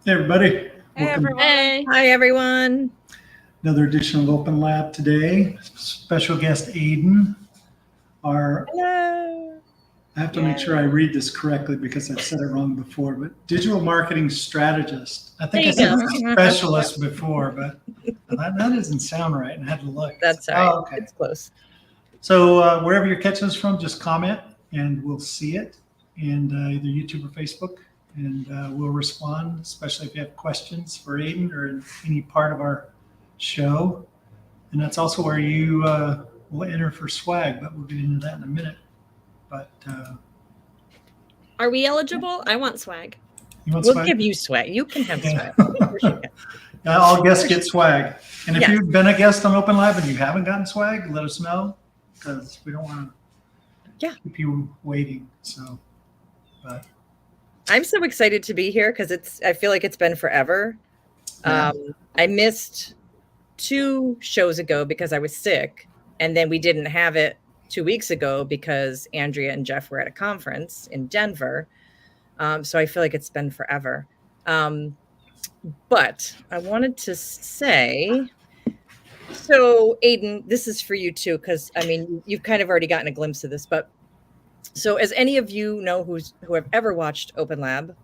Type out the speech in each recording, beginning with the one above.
Hey, everybody. Hey, Welcome. everyone. Hey. Hi, everyone. Another edition of OpenLab today. Special guest Aiden. Hello. I have to make sure I read this correctly because I've said it wrong before, but digital marketing strategist. I think I There said you specialist before, but that doesn't sound right. And I had to look. That's all right. Oh, okay. It's close. So wherever you're catching us from, just comment and we'll see it, and either YouTube or Facebook, and we'll respond, especially if you have questions for Aiden or in any part of our show. And that's also where you will enter for swag, but we'll get into that in a minute. But Are we eligible? I want swag. you want We'll swag? give you swag. You can have Yeah. swag. Of course you can. All guests get swag. And if Yes. you've been a guest on OpenLab and you haven't gotten swag, let us know, because we don't want to keep you waiting. So, but I'm so excited to be here because I feel like it's been forever. Yeah. I missed 2 shows ago because I was sick, and then we didn't have it 2 weeks ago because Andrea and Jeff were at a conference in Denver. So I feel like it's been forever. But I wanted to say, so Aiden, this is for you too, because I mean, you've kind of already gotten a glimpse of this, but so as any of you know who have ever watched OpenLab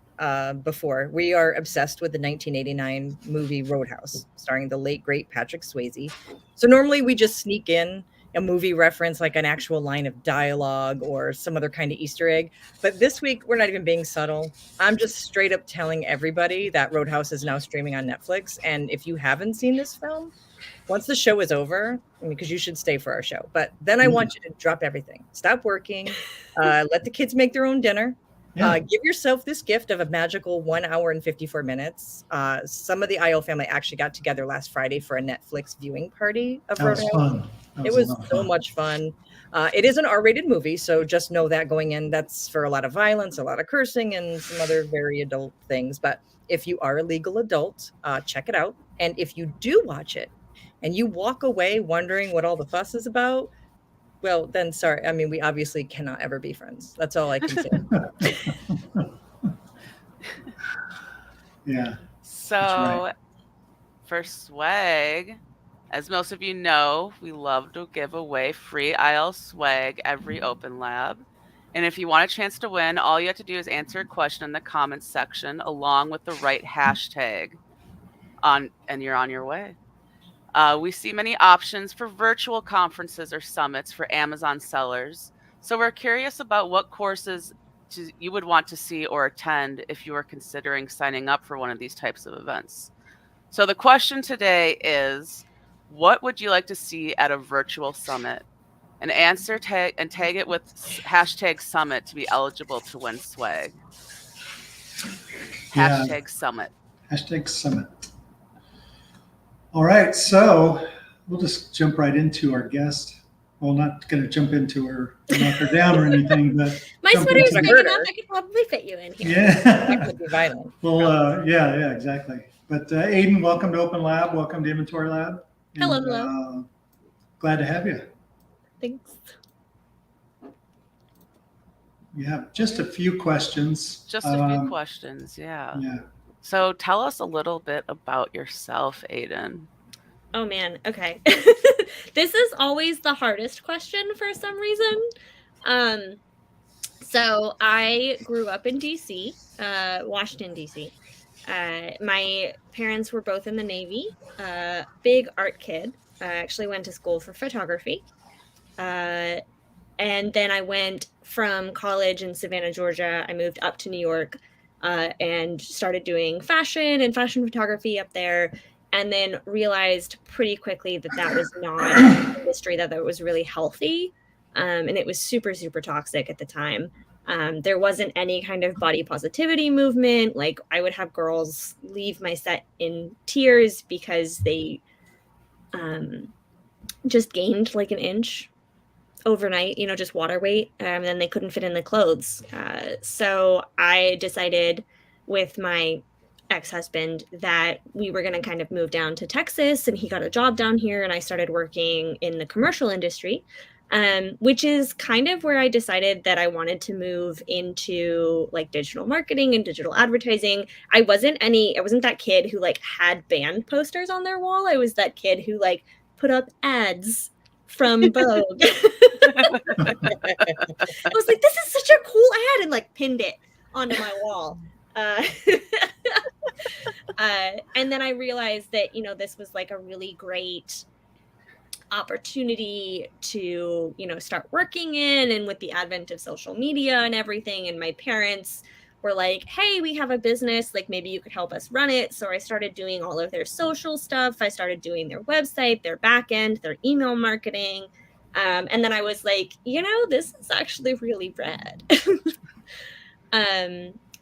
before, we are obsessed with the 1989 movie Roadhouse, starring the late, great Patrick Swayze. So normally we just sneak in a movie reference, like an actual line of dialogue or some other kind of Easter egg. But this week, we're not even being subtle. I'm just straight up telling everybody that Roadhouse is now streaming on Netflix. And if you haven't seen this film, once the show is over, I mean, because you should stay for our show, but then I want you to drop everything, stop working, let the kids make their own dinner. Yeah. Give yourself this gift of a magical 1 hour and 54 minutes. Some of the IO family actually got together last Friday for a Netflix viewing party of that was Roadhouse. fun. That It a was lot of so fun. much fun. It is an R-rated movie, so just know that going in, that's for a lot of violence, a lot of cursing, and some other very adult things. But if you are a legal adult, check it out. And if you do watch it and you walk away wondering what all the fuss is about, well, then sorry. I mean, we obviously cannot ever be friends. That's all I can say. Yeah. So, right. for swag, as most of you know, we love to give away free IL swag every OpenLab. And if you want a chance to win, all you have to do is answer a question in the comments section along with the right hashtag, and you're on your way. We see many options for virtual conferences or summits for Amazon sellers. So we're curious about what courses you would want to see or attend if you are considering signing up for one of these types of events. So the question today is, what would you like to see at a virtual summit? And tag it with hashtag summit to be eligible to win swag. Yeah. Hashtag summit. Hashtag summit. All right, so we'll just jump right into our guest. Well, not going to jump into her, knock her down or anything, but My jump sweater is into big the- enough. I could probably fit you in here. That Yeah. would be violent. Well, yeah, exactly. But Aiden, welcome to OpenLab. Welcome to Inventory Lab. And, Hello. Glad to have you. Thanks. We have just a few questions. Just a few questions, yeah. Yeah. So tell us a little bit about yourself, Aiden. Oh man. Okay. This is always the hardest question for some reason. So I grew up in DC, Washington, DC. My parents were both in the Navy. Big art kid. I actually went to school for photography. And then I went from college in Savannah, Georgia. I moved up to New York and started doing fashion and fashion photography up there. And then realized pretty quickly that that was not an industry that was really healthy. And it was super, super toxic at the time. There wasn't any kind of body positivity movement. Like I would have girls leave my set in tears because they just gained like an inch overnight, just water weight, and then they couldn't fit in the clothes. So I decided with my ex-husband that we were going to kind of move down to Texas, and he got a job down here, and I started working in the commercial industry. which is kind of where I decided that I wanted to move into like digital marketing and digital advertising. I wasn't that kid who like had band posters on their wall. I was that kid who like put up ads from Vogue. I was like, this is such a cool ad, and like pinned it onto my wall. And then I realized that, you know, this was like a really great opportunity to, you know, start working in, and with the advent of social media and everything, and my parents were like, hey, we have a business, like maybe you could help us run it. So I started doing all of their social stuff. I started doing their website, their back end, their email marketing. And then I was like, you know, this is actually really rad.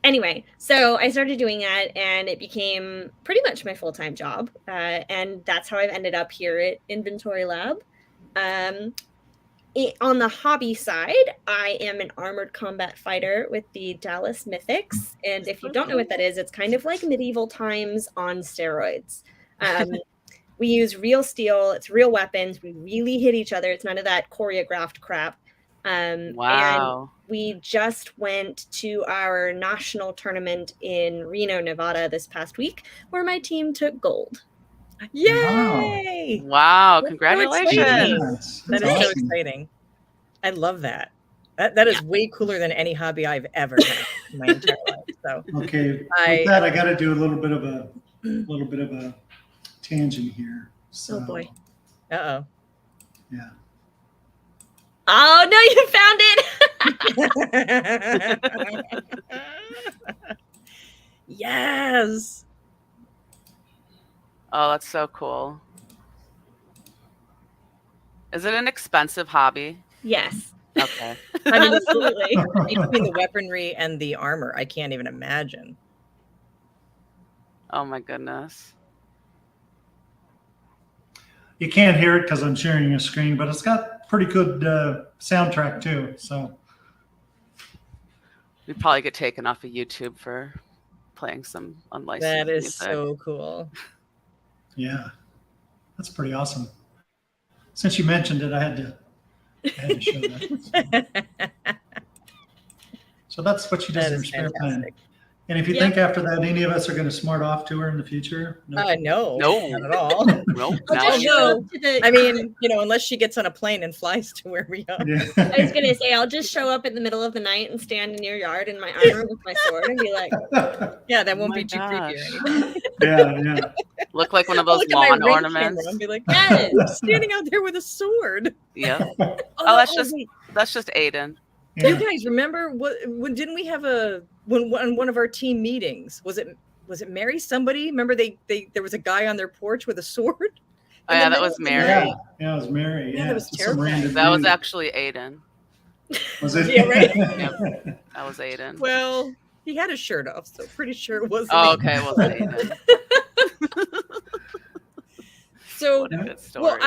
Anyway, so I started doing that, and it became pretty much my full-time job. And that's how I've ended up here at Inventory Lab. On the hobby side, I am an armored combat fighter with the Dallas Mythics. And if you don't know what that is, it's kind of like medieval times on steroids. We use real steel. It's real weapons. We really hit each other. It's none of that choreographed crap. Wow. And we just went to our national tournament in Reno, Nevada this past week, where my team took gold. Yay! Wow. That's so Congratulations. exciting. Yes, That that's is so awesome. exciting. I love that. That is way cooler than any hobby I've ever had in my entire life. So Okay, with I- that, I got to do a little bit of a tangent here. So, Oh, boy. uh-oh. Yeah. Oh, no, you found it. Yes. Oh, that's so cool. Is it an expensive hobby? Yes, Okay. I mean, absolutely. between the weaponry and the armor, I can't even imagine. Oh my goodness. You can't hear it because I'm sharing a screen, but it's got pretty good soundtrack too. So We'd probably get taken off of YouTube for playing some unlicensed That is music. so cool. yeah, that's pretty awesome. Since you mentioned it, I had to show that. So that's what she does That in her is spare time. fantastic. And if you think after that any of us are going to smart off to her in the future, No, No. not at all. Nope. I'll Now just you- show up to the, I mean, you know, unless she gets on a plane and flies to where we are. Yeah. I was gonna say, I'll just show up in the middle of the night and stand in your yard in my armor with my sword and be like, Yeah, that Oh won't my be too creepy or gosh. anything. yeah. Look like one of I'll those look at my lawn ring ornaments. camera and be like, yes. I'm standing out there with a sword. Yep. Oh, that's just- wait. That's just Aiden. You guys remember when didn't we have one of our team meetings? Was it Mary? Somebody remember there was a guy on their porch with a sword. Oh, yeah, that was Mary. Yeah, it was Mary. Yeah, Yeah, that was just some terrifying. random That was dude. actually Aiden. Was it? Yeah, right? That was Aiden. Well, he had his shirt off, so pretty sure it wasn't. Oh, him. okay, it wasn't Aiden. So, What a good story. well,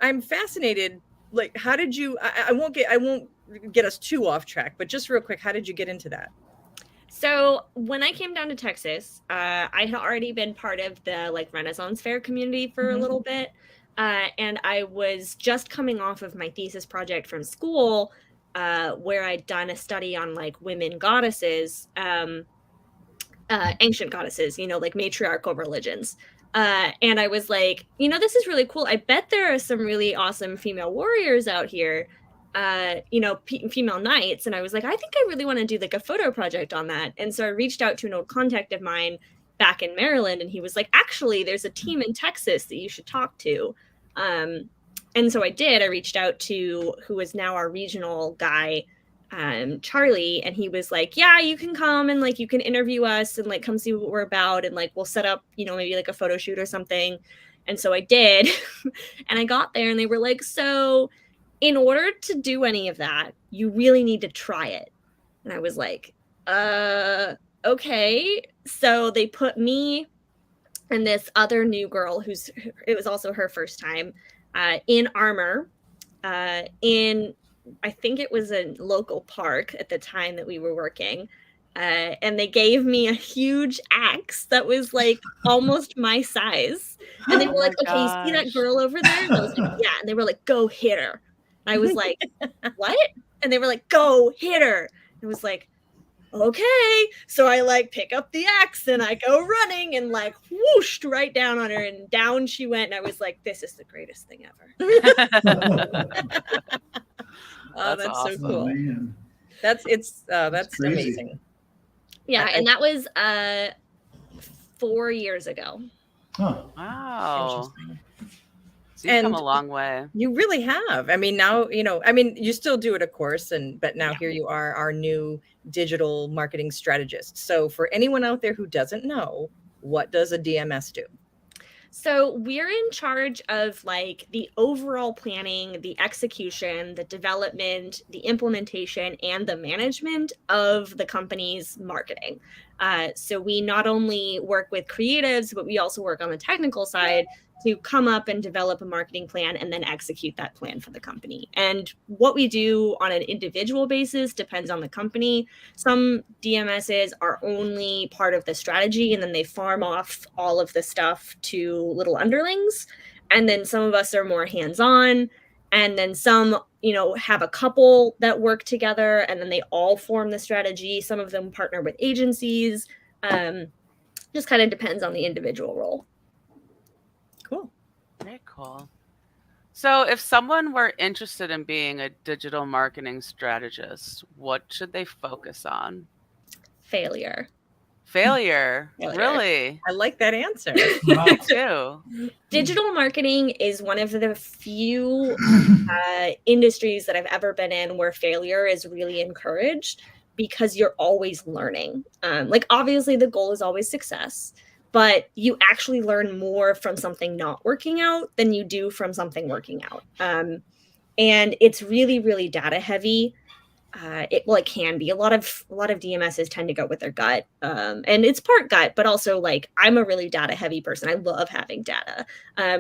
I'm fascinated. Like, how did you? I won't get us too off track, but just real quick, how did you get into that? So when I came down to Texas, I had already been part of the like Renaissance Fair community for a little bit. And I was just coming off of my thesis project from school, where I'd done a study on like women goddesses, ancient goddesses, you know, like matriarchal religions. And I was like, you know, this is really cool. I bet there are some really awesome female warriors out here, you know, female knights. And I was like, I think I really want to do like a photo project on that. And so I reached out to an old contact of mine back in Maryland, and he was like, actually, there's a team in Texas that you should talk to. And so I did. I reached out to who is now our regional guy, Charlie, and he was like, yeah, you can come and like you can interview us and like come see what we're about, and like we'll set up, you know, maybe like a photo shoot or something. And so I did. And I got there and they were like, so in order to do any of that, you really need to try it. And I was like, okay. So they put me and this other new girl it was also her first time, in armor, in, I think it was a local park at the time that we were working. And they gave me a huge axe that was like almost my size. And they were Oh like, my okay, you see that gosh. girl over there? And I was like, yeah. And they were like, go hit her. I was like, what? And they were like, go hit her. I was like, okay. So I like pick up the axe and I go running and like whooshed right down on her, and down she went. And I was like, this is the greatest thing ever. Oh, That's that's so awesome. Oh, cool. man. That's crazy. amazing. Yeah, I- and that was 4 years ago. Oh, Wow. Interesting. So you've come And- a long way. You really have. I mean, now, you still do it, of course, but now here you are, our new digital marketing strategist. So for anyone out there who doesn't know, what does a DMS do? So we're in charge of like the overall planning, the execution, the development, the implementation, and the management of the company's marketing. So we not only work with creatives, but we also work on the technical side to come up and develop a marketing plan and then execute that plan for the company. And what we do on an individual basis depends on the company. Some DMSs are only part of the strategy and then they farm off all of the stuff to little underlings. And then some of us are more hands-on. And then some, have a couple that work together and then they all form the strategy. Some of them partner with agencies. Just kind of depends on the individual role. Cool. Very cool. So if someone were interested in being a digital marketing strategist, what should they focus on? Failure. Failure. Failure. Really? I like that answer. wow. Me too. Digital marketing is one of the few industries that I've ever been in where failure is really encouraged because you're always learning. Like obviously the goal is always success, but you actually learn more from something not working out than you do from something working out. And it's really, really data heavy. It can be a lot of DMSs tend to go with their gut, and it's part gut, but also like I'm a really data heavy person. I love having data,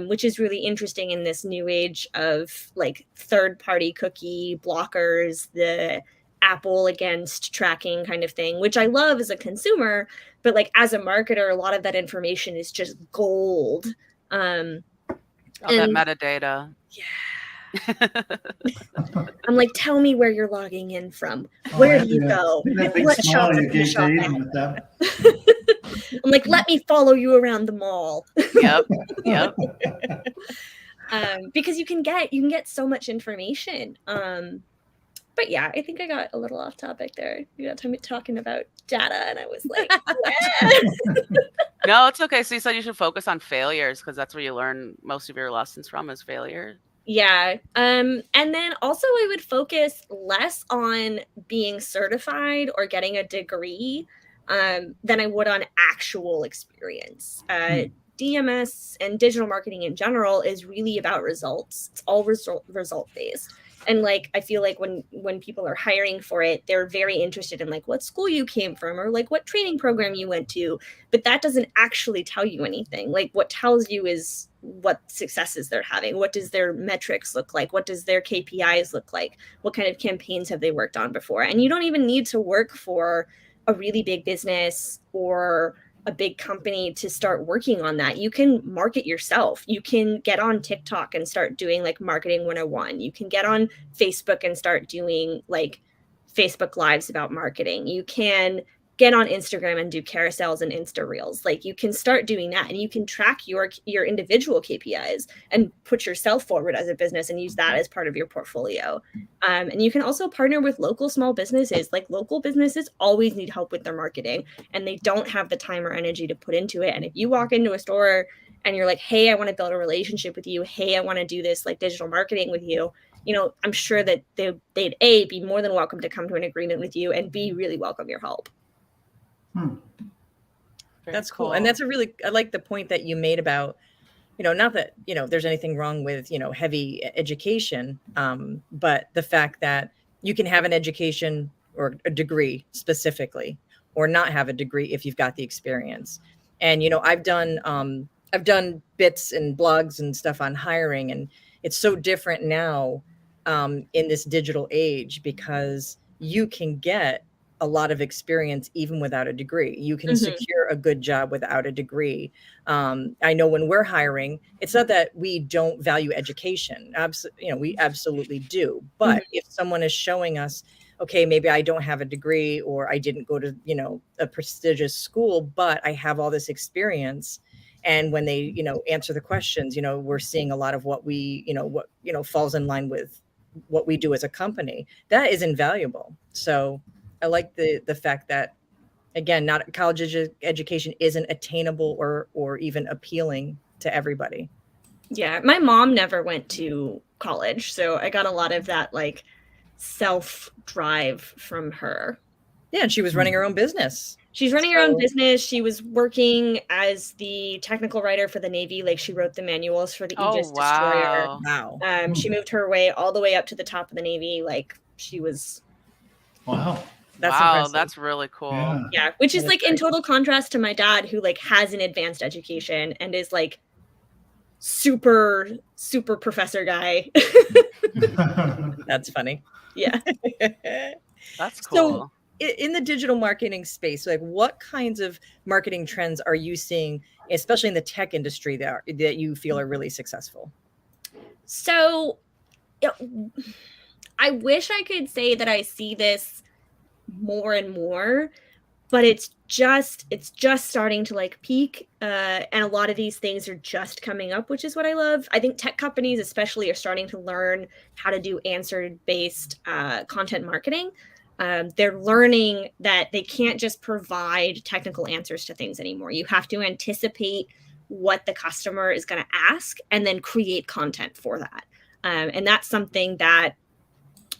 which is really interesting in this new age of like third party cookie blockers, the Apple against tracking kind of thing, which I love as a consumer, but like as a marketer, a lot of that information is just gold. All that And- metadata. I'm like, tell me where you're logging in from. Where do you go? That big What smile shop you did you gave shop to at? Aiden with that. I'm like, let me follow you around the mall. Yep. Because you can get so much information. But yeah, I think I got a little off topic there. You got me talking about data, and I was like, yeah. No, it's okay. So you said you should focus on failures because that's where you learn most of your lessons from is failure. Yeah. And then also I would focus less on being certified or getting a degree than I would on actual experience. DMS and digital marketing in general is really about results. It's all result based. And like I feel like when people are hiring for it, they're very interested in like what school you came from or like what training program you went to, but that doesn't actually tell you anything. Like what tells you is what successes they're having. What does their metrics look like? What does their KPIs look like? What kind of campaigns have they worked on before? And you don't even need to work for a really big business or a big company to start working on that. You can market yourself. You can get on TikTok and start doing like marketing 101. You can get on Facebook and start doing like Facebook lives about marketing. You can get on Instagram and do carousels and Insta reels. Like you can start doing that and you can track your individual KPIs and put yourself forward as a business and use that as part of your portfolio. And you can also partner with local small businesses. Like local businesses always need help with their marketing and they don't have the time or energy to put into it. And if you walk into a store and you're like, hey, I want to build a relationship with you. Hey, I want to do this like digital marketing with you. I'm sure that they'd A, be more than welcome to come to an agreement with you and B, really welcome your help. That's cool. And that's I like the point that you made about, not that, there's anything wrong with, heavy education, but the fact that you can have an education or a degree specifically, or not have a degree if you've got the experience. And, I've done bits and blogs and stuff on hiring, and it's so different now in this digital age because you can get a lot of experience even without a degree. You can secure a good job without a degree. I know when we're hiring, it's not that we don't value education. We absolutely do. But if someone is showing us, okay, maybe I don't have a degree, or I didn't go to, a prestigious school, but I have all this experience. And when they, answer the questions, we're seeing a lot of what we, falls in line with what we do as a company. That is invaluable. So I like the fact that, again, not college education isn't attainable or even appealing to everybody. Yeah, my mom never went to college, so I got a lot of that like self-drive from her. Yeah, and she was running her own business. She's running her own business. She was working as the technical writer for the Navy. Like, she wrote the manuals for the Aegis destroyer. Wow. She moved her way all the way up to the top of the Navy. Like, she was... Wow. That's wow, impressive. that's really cool. Yeah, which is like in total contrast to my dad, who like has an advanced education and is like super professor guy. That's funny. Yeah. That's cool. So in the digital marketing space, like, what kinds of marketing trends are you seeing, especially in the tech industry, that you feel are really successful? So I wish I could say that I see this more and more, but it's just starting to like peak, and a lot of these things are just coming up, which is what I love. I think tech companies especially are starting to learn how to do answer-based content marketing. They're learning that they can't just provide technical answers to things anymore. You have to anticipate what the customer is going to ask and then create content for that. And that's something that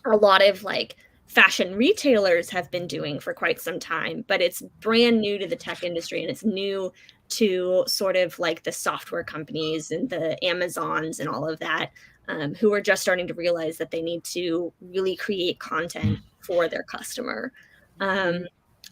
a lot of like fashion retailers have been doing for quite some time, but it's brand new to the tech industry, and it's new to sort of like the software companies and the Amazons and all of that, who are just starting to realize that they need to really create content for their customer.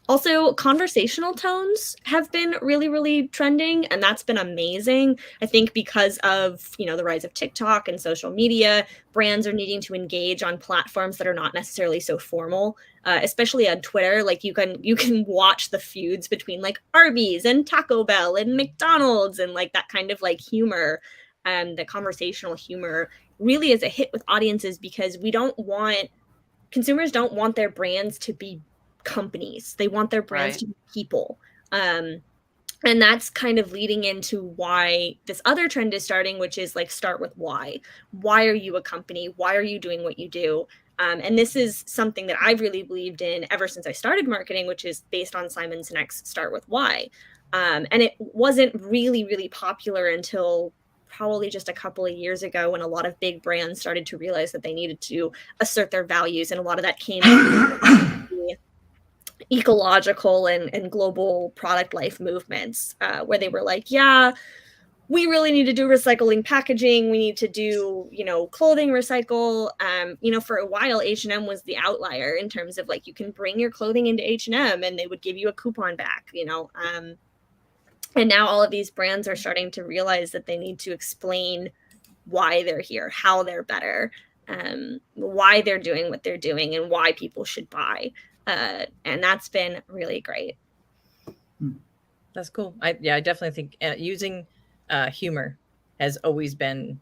Also, conversational tones have been really, really trending, and that's been amazing. I think because of, the rise of TikTok and social media, brands are needing to engage on platforms that are not necessarily so formal, especially on Twitter. Like, you can watch the feuds between like Arby's and Taco Bell and McDonald's, and like that kind of like humor, the conversational humor really is a hit with audiences, because consumers don't want their brands to be companies. They want their brands to be people. And that's kind of leading into why this other trend is starting, which is like, start with why. Why are you a company? Why are you doing what you do? And this is something that I've really believed in ever since I started marketing, which is based on Simon Sinek's Start With Why. And it wasn't really, really popular until probably just a couple of years ago, when a lot of big brands started to realize that they needed to assert their values. And a lot of that came from ecological and global product life movements, where they were like, yeah, we really need to do recycling packaging. We need to do, clothing recycle. For a while, H&M was the outlier in terms of like, you can bring your clothing into H&M and they would give you a coupon back, and now all of these brands are starting to realize that they need to explain why they're here, how they're better, why they're doing what they're doing, and why people should buy. And that's been really great. That's cool. I definitely think using humor has always been,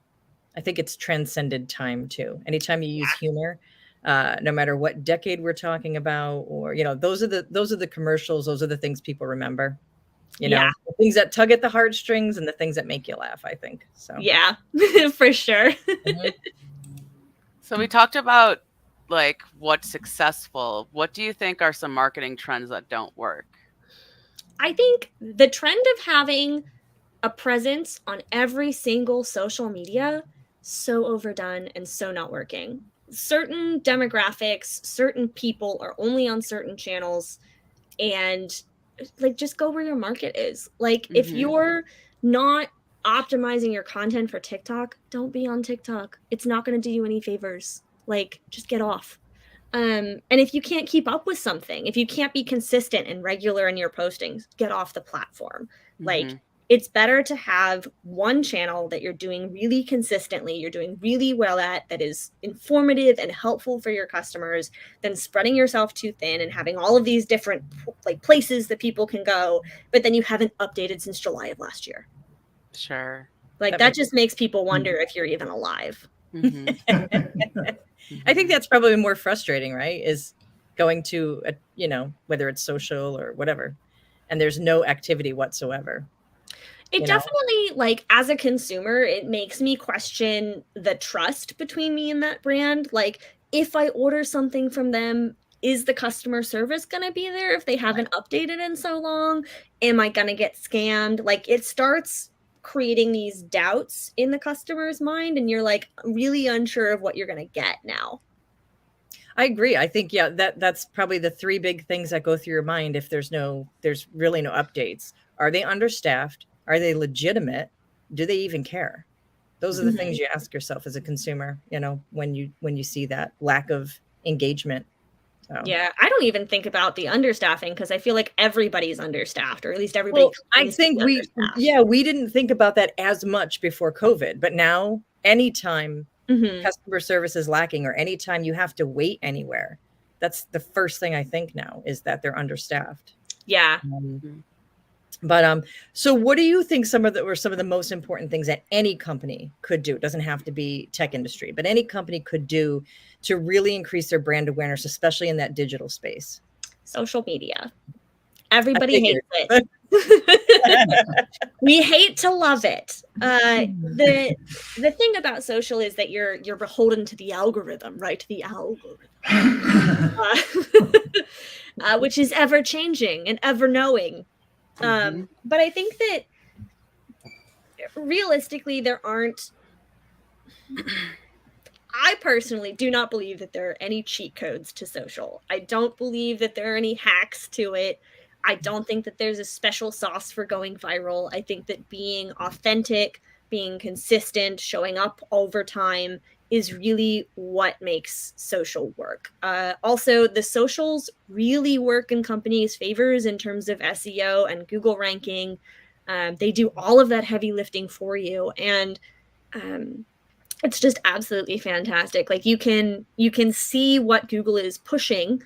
I think it's transcended time too. Anytime you use humor, no matter what decade we're talking about, or, those are the commercials. Those are the things people remember, the things that tug at the heartstrings and the things that make you laugh, I think. So, yeah, for sure. So we talked about like what's successful. What do you think are some marketing trends that don't work? I think the trend of having a presence on every single social media, so overdone and so not working. Certain demographics, certain people are only on certain channels, and like, just go where your market is. Like, if you're not optimizing your content for TikTok, don't be on TikTok. It's not going to do you any favors. Like, just get off. And if you can't keep up with something, if you can't be consistent and regular in your postings, get off the platform. Like, it's better to have one channel that you're doing really consistently, you're doing really well at, that is informative and helpful for your customers, than spreading yourself too thin and having all of these different like places that people can go, but then you haven't updated since July of last year. Sure. Like that just makes people wonder if you're even alive. Mhm. I think that's probably more frustrating, right? Is going to, whether it's social or whatever, and there's no activity whatsoever. It definitely, like, as a consumer, it makes me question the trust between me and that brand. Like, if I order something from them, is the customer service going to be there if they haven't updated in so long? Am I going to get scammed? Like, it starts creating these doubts in the customer's mind, and you're like really unsure of what you're going to get now. I agree. I think, that's probably the three big things that go through your mind if there's really no updates. Are they understaffed? Are they legitimate? Do they even care? Those are the things you ask yourself as a consumer, when you see that lack of engagement. So. Yeah, I don't even think about the understaffing because I feel like everybody's understaffed, or at least everybody. Well, I think we didn't think about that as much before COVID, but now anytime customer service is lacking or anytime you have to wait anywhere, that's the first thing I think now is that they're understaffed. Yeah. But so what do you think some of the most important things that any company could do? It doesn't have to be tech industry, but any company could do to really increase their brand awareness, especially in that digital space? Social media. Everybody hates it. We hate to love it. The thing about social is that you're beholden to the algorithm, right? The algorithm, which is ever changing and ever knowing. But I think that realistically, I personally do not believe that there are any cheat codes to social. I don't believe that there are any hacks to it. I don't think that there's a special sauce for going viral. I think that being authentic, being consistent, showing up over time is really what makes social work. Also, the socials really work in companies' favors in terms of SEO and Google ranking. They do all of that heavy lifting for you. And it's just absolutely fantastic. Like you can see what Google is pushing,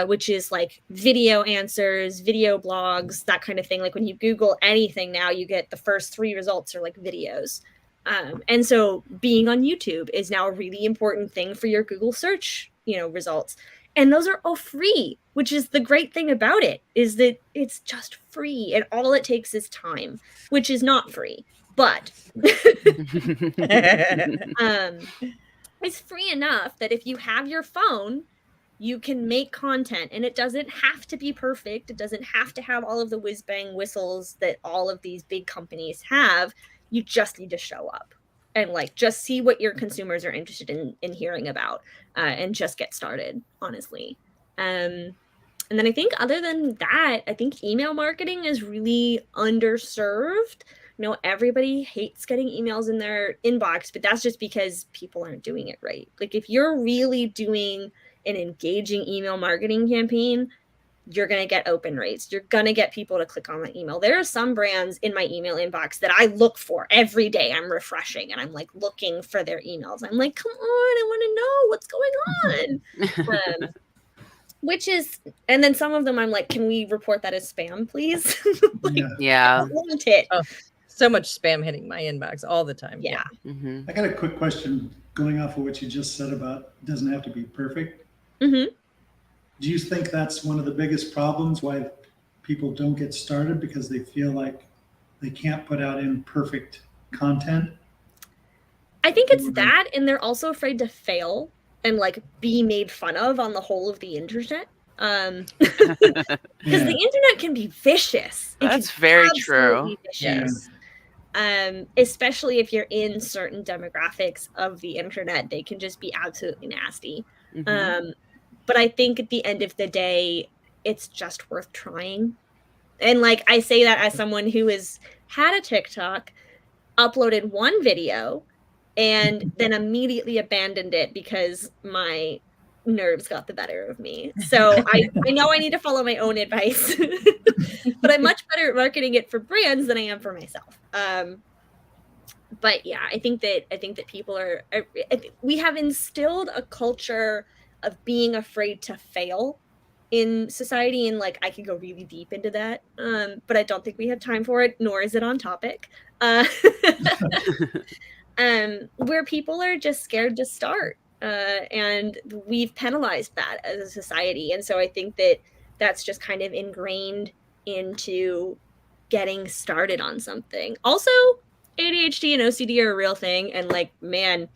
which is like video answers, video blogs, that kind of thing. Like when you Google anything now, you get the first 3 results are like videos. And so being on YouTube is now a really important thing for your Google search, results. And those are all free, which is the great thing about it, is that it's just free. And all it takes is time, which is not free. But it's free enough that if you have your phone, you can make content, and it doesn't have to be perfect. It doesn't have to have all of the whiz bang whistles that all of these big companies have. You just need to show up and just see what your consumers are interested in hearing about, and just get started, honestly. And then I think other than that, I think email marketing is really underserved. Everybody hates getting emails in their inbox, but that's just because people aren't doing it right. Like if you're really doing an engaging email marketing campaign, you're going to get open rates. You're going to get people to click on the email. There are some brands in my email inbox that I look for every day. I'm refreshing and I'm looking for their emails. I'm like, come on, I want to know what's going on. And then some of them I'm like, can we report that as spam, please? Yeah. I want it. Oh, so much spam hitting my inbox all the time. Yeah. I got a quick question going off of what you just said about it doesn't have to be perfect. Mm-hmm. Do you think that's one of the biggest problems why people don't get started, because they feel like they can't put out imperfect content? I think it's that, and they're also afraid to fail and be made fun of on the whole of the internet. Because the internet can be vicious. That's very true. Vicious. Especially if you're in certain demographics of the internet, they can just be absolutely nasty. But I think at the end of the day, it's just worth trying. And I say that as someone who has had a TikTok, uploaded one video, and then immediately abandoned it because my nerves got the better of me. So I know I need to follow my own advice, but I'm much better at marketing it for brands than I am for myself. But yeah, I think that people we have instilled a culture of being afraid to fail in society, and like I could go really deep into that, but I don't think we have time for it, nor is it on topic. Where people are just scared to start, and we've penalized that as a society, and so I think that that's just kind of ingrained into getting started on something. Also, ADHD and OCD are a real thing, and like, man,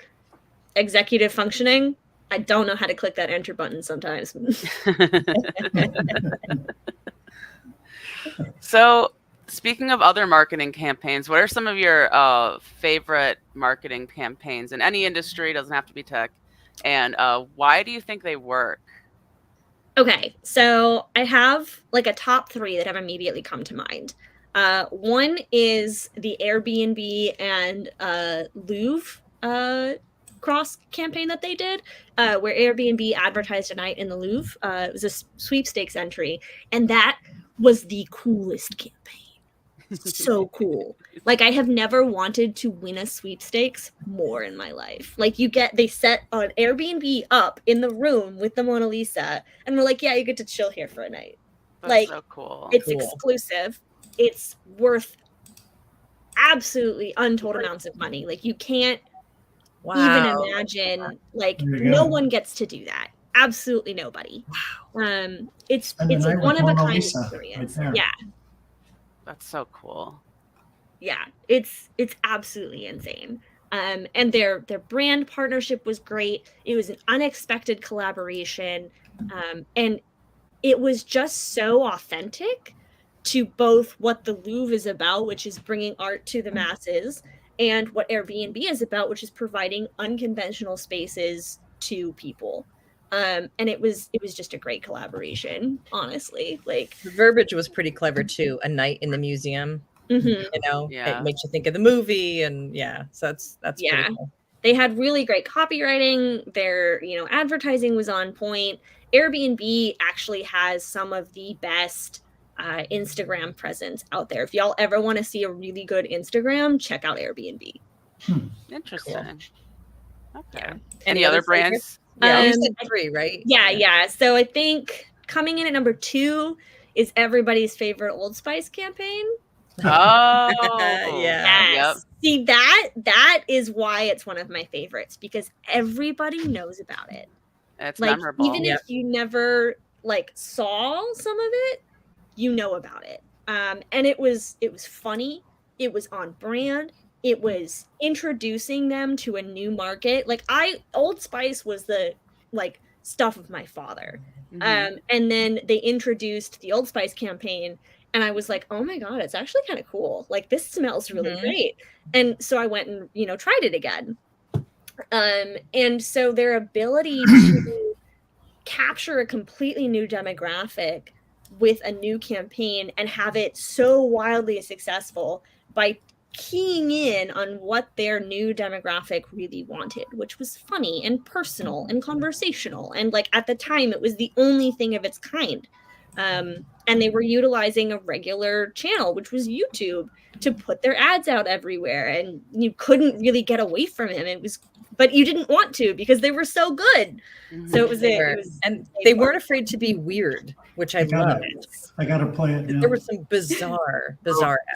executive functioning, I don't know how to click that enter button sometimes. So, speaking of other marketing campaigns, what are some of your favorite marketing campaigns in any industry? Doesn't have to be tech. And why do you think they work? Okay, so I have like a top 3 that have immediately come to mind. One is the Airbnb and Louvre cross campaign that they did, where Airbnb advertised a night in the Louvre. It was a sweepstakes entry, and that was the coolest campaign. So cool. Like, I have never wanted to win a sweepstakes more in my life. Like, they set an Airbnb up in the room with the Mona Lisa, and we're like, yeah, you get to chill here for a night. That's like, so cool. It's Cool. exclusive. It's worth absolutely untold amounts of money. Like, you can't even imagine. Like, There you no go. one gets to do that. Absolutely nobody. It's And it's the a night one with of a Mona kind Lisa, experience. right there. Yeah. That's so cool. Yeah, it's absolutely insane. And their brand partnership was great. It was an unexpected collaboration, and it was just so authentic to both what the Louvre is about, which is bringing art to the masses, and what Airbnb is about, which is providing unconventional spaces to people. And it was just a great collaboration, honestly. Like, The verbiage was pretty clever too. A night in the museum. mhm. You know, Yeah. it makes you think of the movie, and so that's Yeah. pretty cool. They had really great copywriting. Their, advertising was on point. Airbnb actually has some of the best Instagram presence out there. If y'all ever want to see a really good Instagram, check out Airbnb. Interesting. Okay. Yeah. Any other favorites? brands? Yeah, you Um, said 3, right? Yeah. So I think coming in at number 2 is everybody's favorite Old Spice campaign. Oh, Yeah. Yep. See, that is why it's one of my favorites, because everybody knows about it. It's Like, memorable. even if you never like saw some of it, you know about it. And it was funny. It was on brand. It was introducing them to a new market. Like, Old Spice was the like stuff of my father. Mhm. And then they introduced the Old Spice campaign, and I was like, oh my God, it's actually kind of cool. Like, this smells really Mhm. great. And so I went and, tried it again. And so their ability to capture a completely new demographic with a new campaign and have it so wildly successful by keying in on what their new demographic really wanted, which was funny and personal and conversational. And like, at the time, it was the only thing of its kind. And they were utilizing a regular channel, which was YouTube, to put their ads out everywhere. And you couldn't really get away from it. But you didn't want to, because they were so good. So it was and they weren't afraid to be weird, which I love. I gotta play it now. There were some bizarre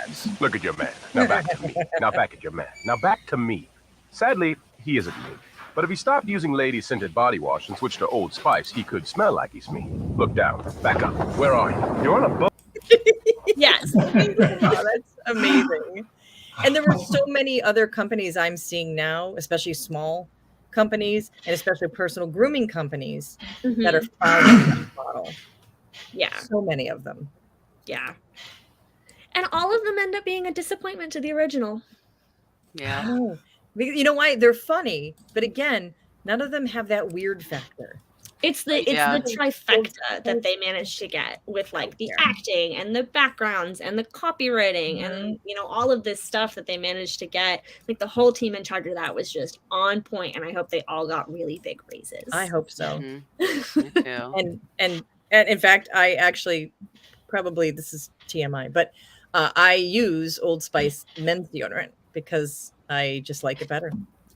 ads. Look at your man. Now back to me. Now back at your man. Now back to me. Sadly, he isn't me. But if he stopped using lady-scented body wash and switched to Old Spice, he could smell like he's me. Look down. Back up. Where are you? You're on a boat. Yes. Oh, that's amazing. And there were so many other companies I'm seeing now, especially small companies and especially personal grooming companies that are following that model. Yeah. So many of them. Yeah. And all of them end up being a disappointment to the original. Yeah. Oh, you know why? They're funny, but again, none of them have that weird factor. It's the Yeah. trifecta that they managed to get with like the acting and the backgrounds and the copywriting and all of this stuff that they managed to get. Like the whole team in charge of that was just on point, and I hope they all got really big raises. I hope so. Mm-hmm. Me too. And in fact, I actually probably this is TMI, but I use Old Spice men's deodorant because I just like it better.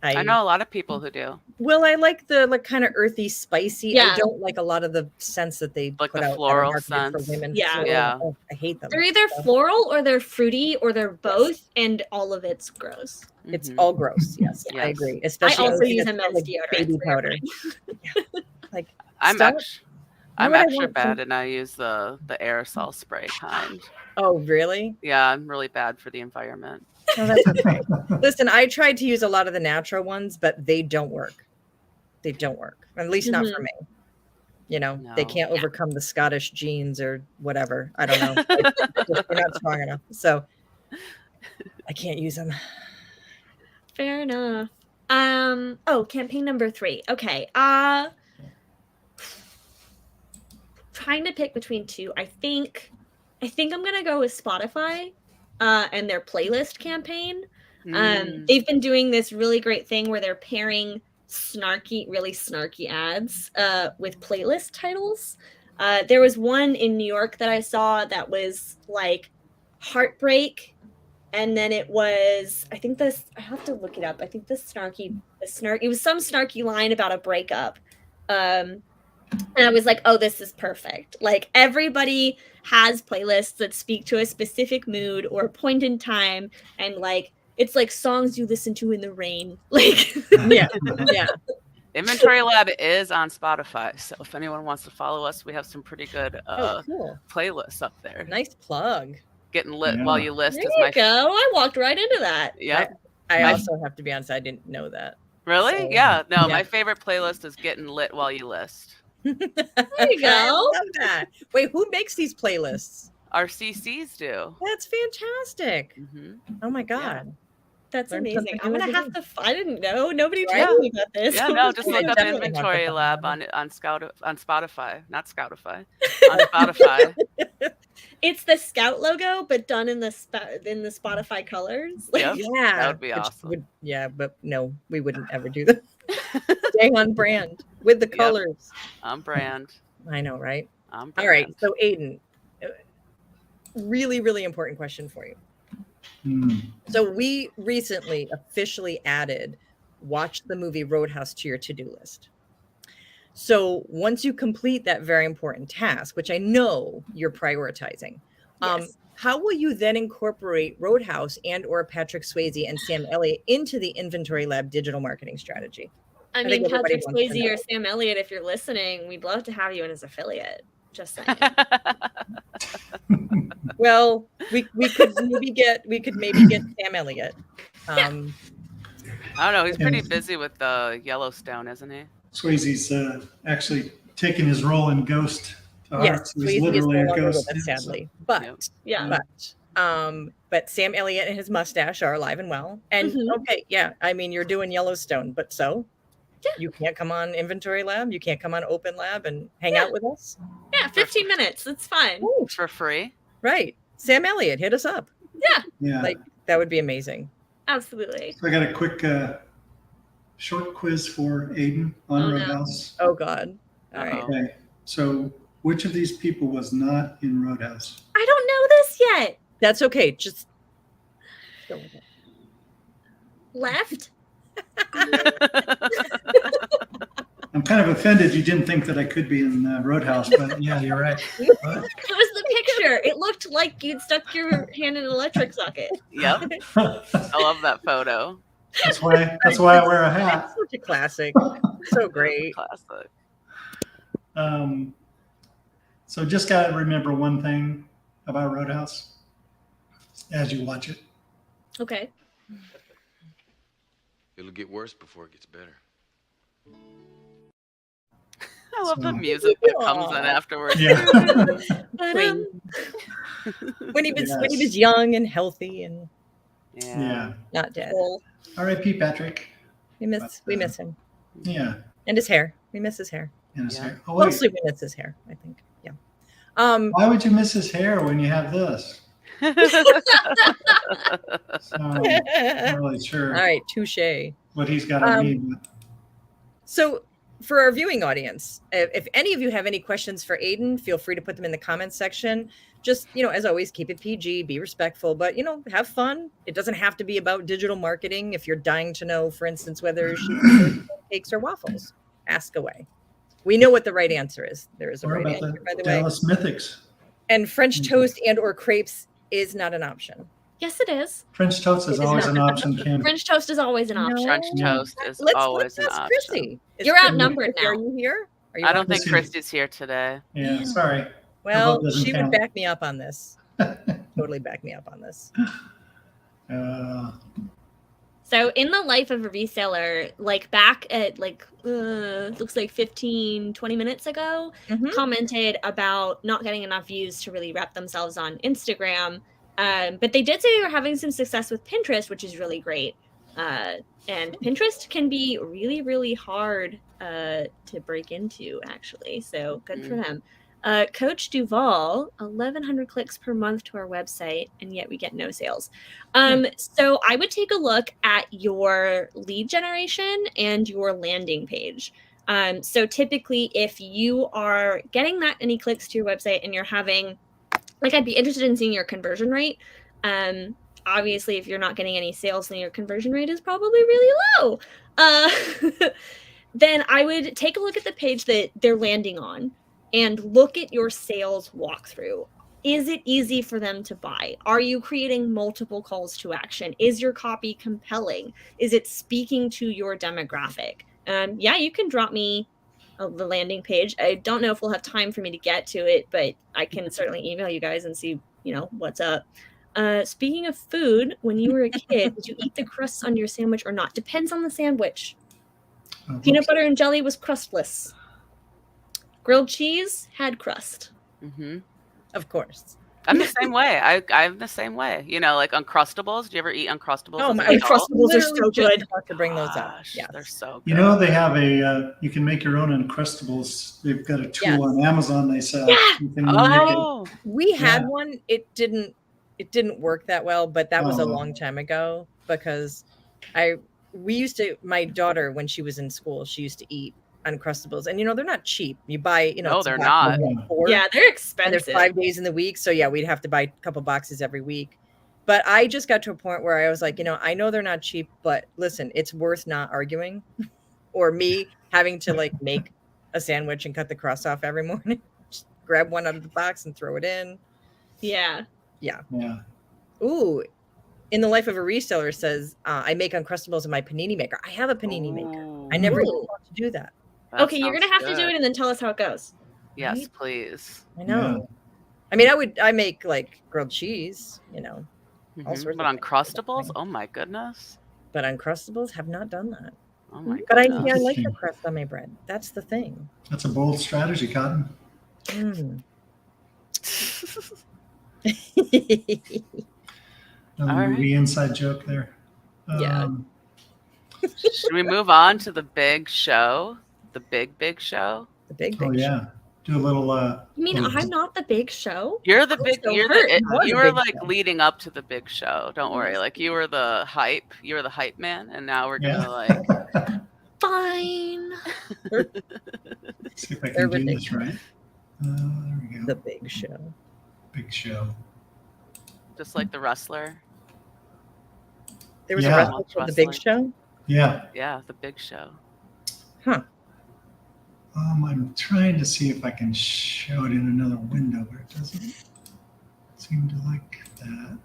I know a lot of people who do. Well, I like the kind of earthy, spicy. Yeah. I don't like a lot of the scents that they Like put the out that are floral marketed for scents. women. Yeah. Floral. Yeah. Oh, I hate them. They're either floral or they're fruity or they're both, and all of it's gross. It's Mhm. all gross. Yes, I Yes. agree. I Especially also anything use a that smells men's like deodorant. baby so you're powder. fine. Like I'm stop. I'm I extra want bad, some- and I use the aerosol spray kind. Oh, really? Yeah, I'm really bad for the environment. No, that's okay. Listen, I tried to use a lot of the natural ones, but they don't work. They don't work. At least not for me. They No. can't overcome the Scottish genes or whatever. I don't know. They're not strong enough. So I can't use them. Fair enough. Campaign number 3. Okay. Trying to pick between two. I think I'm gonna go with Spotify and their playlist campaign. They've been doing this really great thing where they're pairing really snarky ads with playlist titles. There was one in New York that I saw that was like heartbreak, and then it was I have to look it up. I think it was some snarky line about a breakup. And I was like, oh, this is perfect. Like everybody has playlists that speak to a specific mood or point in time, and like it's like songs you listen to in the rain. Like Yeah. Inventory Lab is on Spotify, so if anyone wants to follow us, we have some pretty good Cool. playlists up there. Nice plug. Getting lit Yeah. while you list there is you my go. I walked right into that. Yep. I My- also have to be honest, I didn't know that. Really? So, Yeah. No, yeah. my favorite playlist is Getting Lit While You List. There you I go. love that. Wait, who makes these playlists? Our CCs do. That's fantastic. Hmm. Oh my god. That's Learn amazing. something I'm new gonna every have day. to. I didn't know. Nobody Right? told me about this. Yeah, no, just Yeah, look up definitely have Inventory to Lab follow on Spotify, not Scoutify, on Spotify. It's the Scout logo, but done in the Spotify colors. Like, Yep. Yeah. That would be which awesome. but no, we wouldn't ever do that. Staying on brand with the Yep. colors. On brand. I know, right? On All right. brand. So Aiden, really, really important question for you. So we recently officially added watch the movie Roadhouse to your to-do list. So once you complete that very important task, which I know you're prioritizing, yes. how will you then incorporate Roadhouse and or Patrick Swayze and Sam Elliott into the Inventory Lab digital marketing strategy? I think mean, everybody Patrick wants to Swayze or know. Sam Elliott, if you're listening, we'd love to have you in as affiliate. Just saying. Well, we could maybe get Sam Elliott. I don't know. He's pretty busy with Yellowstone, isn't he? Swayze's actually taken his role in Ghost to heart. Yes, So he's Swayze is literally no a longer ghost. with us, now, so- sadly. But Yeah. but Sam Elliott and his mustache are alive and well. And Mhm. okay, yeah, I mean you're doing Yellowstone, but so Yeah. you can't come on Inventory Lab, you can't come on OpenLab and hang out with us, Yeah, 15 minutes. It's fine. For free. right? Sam Elliott, hit us up. Yeah. Like that would be amazing. Absolutely. So I got a quick short quiz for Aiden on Oh, no. Roadhouse. Oh God! All right. Uh-oh. Okay. So which of these people was not in Roadhouse? I don't know this yet. That's okay. Just go with it. Left? I'm kind of offended you didn't think that I could be in Roadhouse, but yeah, you're right. But It was the picture. It looked like you'd stuck your hand in an electric socket. Yep. I love that photo. that's why I wear a hat. It's such a classic. So great. Classic. So just got to remember one thing about Roadhouse as you watch it. Okay. It'll get worse before it gets better. I love the So- music that comes in Aw. afterwards. Yeah. But, When he was Yes. young and healthy and Yeah. not dead. cool. R.I.P. Patrick. We miss him Yeah. and his hair. We miss his hair. in his Yeah. hair. Oh, wait. Mostly when it's his hair, I think. Yeah. Why would you miss his hair when you have this? So, I'm not really sure All right, touche. what he's got on me. But So for our viewing audience, if any of you have any questions for Aiden, feel free to put them in the comments section. Just, as always, keep it PG, be respectful, but, have fun. It doesn't have to be about digital marketing. If you're dying to know, for instance, whether she prefers cakes or waffles, ask away. We know what the right answer is. There is a or right about answer, by the the way. Dallas Mythics. And French toast and or crepes is not an option. Yes, it is. French toast is It is always not. an option, Kim. French toast is always an No. option. French Yeah. toast is Let's always an ask option. Chrissy. Is You're Chrissy- outnumbered now. Are you here? Are you I don't on? think Chrissy. Christy's here today. Yeah, sorry. Well, vote doesn't she would count. back me up on this. Totally back me up on this. So in the life of a reseller, like back at looks like 15, 20 minutes ago, Mhm. commented about not getting enough views to really rep themselves on Instagram. But they did say they were having some success with Pinterest, which is really great. And Pinterest can be really, really hard to break into, actually. So good for them. Coach Duval, 1,100 clicks per month to our website, and yet we get no sales. So I would take a look at your lead generation and your landing page. So typically, if you are getting that many clicks to your website and you're having, I'd be interested in seeing your conversion rate. Obviously, if you're not getting any sales, then your conversion rate is probably really low. Then I would take a look at the page that they're landing on and look at your sales walkthrough. Is it easy for them to buy? Are you creating multiple calls to action? Is your copy compelling? Is it speaking to your demographic? Yeah, you can drop me the landing page. I don't know if we'll have time for me to get to it, but I can certainly email you guys and see, what's up. Speaking of food, when you were a kid, did you eat the crusts on your sandwich or not? Depends on the sandwich. Peanut butter and jelly was crustless. Grilled cheese had crust. Mm-hmm. Of course. I'm the same way. I'm the same way. Like Uncrustables. Do you ever eat Uncrustables? Oh, as my an adult? Uncrustables are so good. About to bring those up. Gosh, Yeah. they're so good. You know, they have you can make your own Uncrustables. They've got a tool Yes. on Amazon they sell. Yeah. You can make it. Oh, We had Yeah. one. It didn't work that well, but that was a Oh. long time ago because my daughter, when she was in school, she used to eat Uncrustables, and they're not cheap. You buy, No, it's they're about not. 4, Yeah, they're and expensive. there's 5 days in the week, so yeah, we'd have to buy a couple boxes every week. But I just got to a point where I was like, I know they're not cheap, but listen, it's worth not arguing, or me having to make a sandwich and cut the crust off every morning. Just grab one out of the box and throw it in. Yeah. Yeah. Ooh, in the life of a reseller says, I make Uncrustables in my panini maker. I have a panini maker. I never Ooh. even thought to do that. That Okay, you're gonna sounds have to do good. it and then tell us how it goes. Yes, Right? please. I know. I mean, I make grilled cheese, all Mhm. sorts But of things. Uncrustables? Oh my goodness. But Uncrustables have not done that. Oh my But I goodness. like the crust on my bread. That's the thing. That's a bold strategy, Cotton. Mm. Another All right. movie inside joke there. Yeah. Should we move on to the big show? The big show? The big Oh show. yeah. Do a little. You mean little- I'm not the big show? You're the I'm big. so You're hurt. the. You're You the were big like show. leading up to the big show. Don't worry. Like you were the hype. You were the hype man, and now we're Yeah. gonna like. Fine. See if I They're can do this ridiculous. right. There we go. The big show. Big show. Just like the wrestler. There was Yeah. a wrestler called The Big Wrestling. Show. Yeah. Yeah, the big show. Huh. I'm trying to see if I can show it in another window, but it doesn't seem to like that.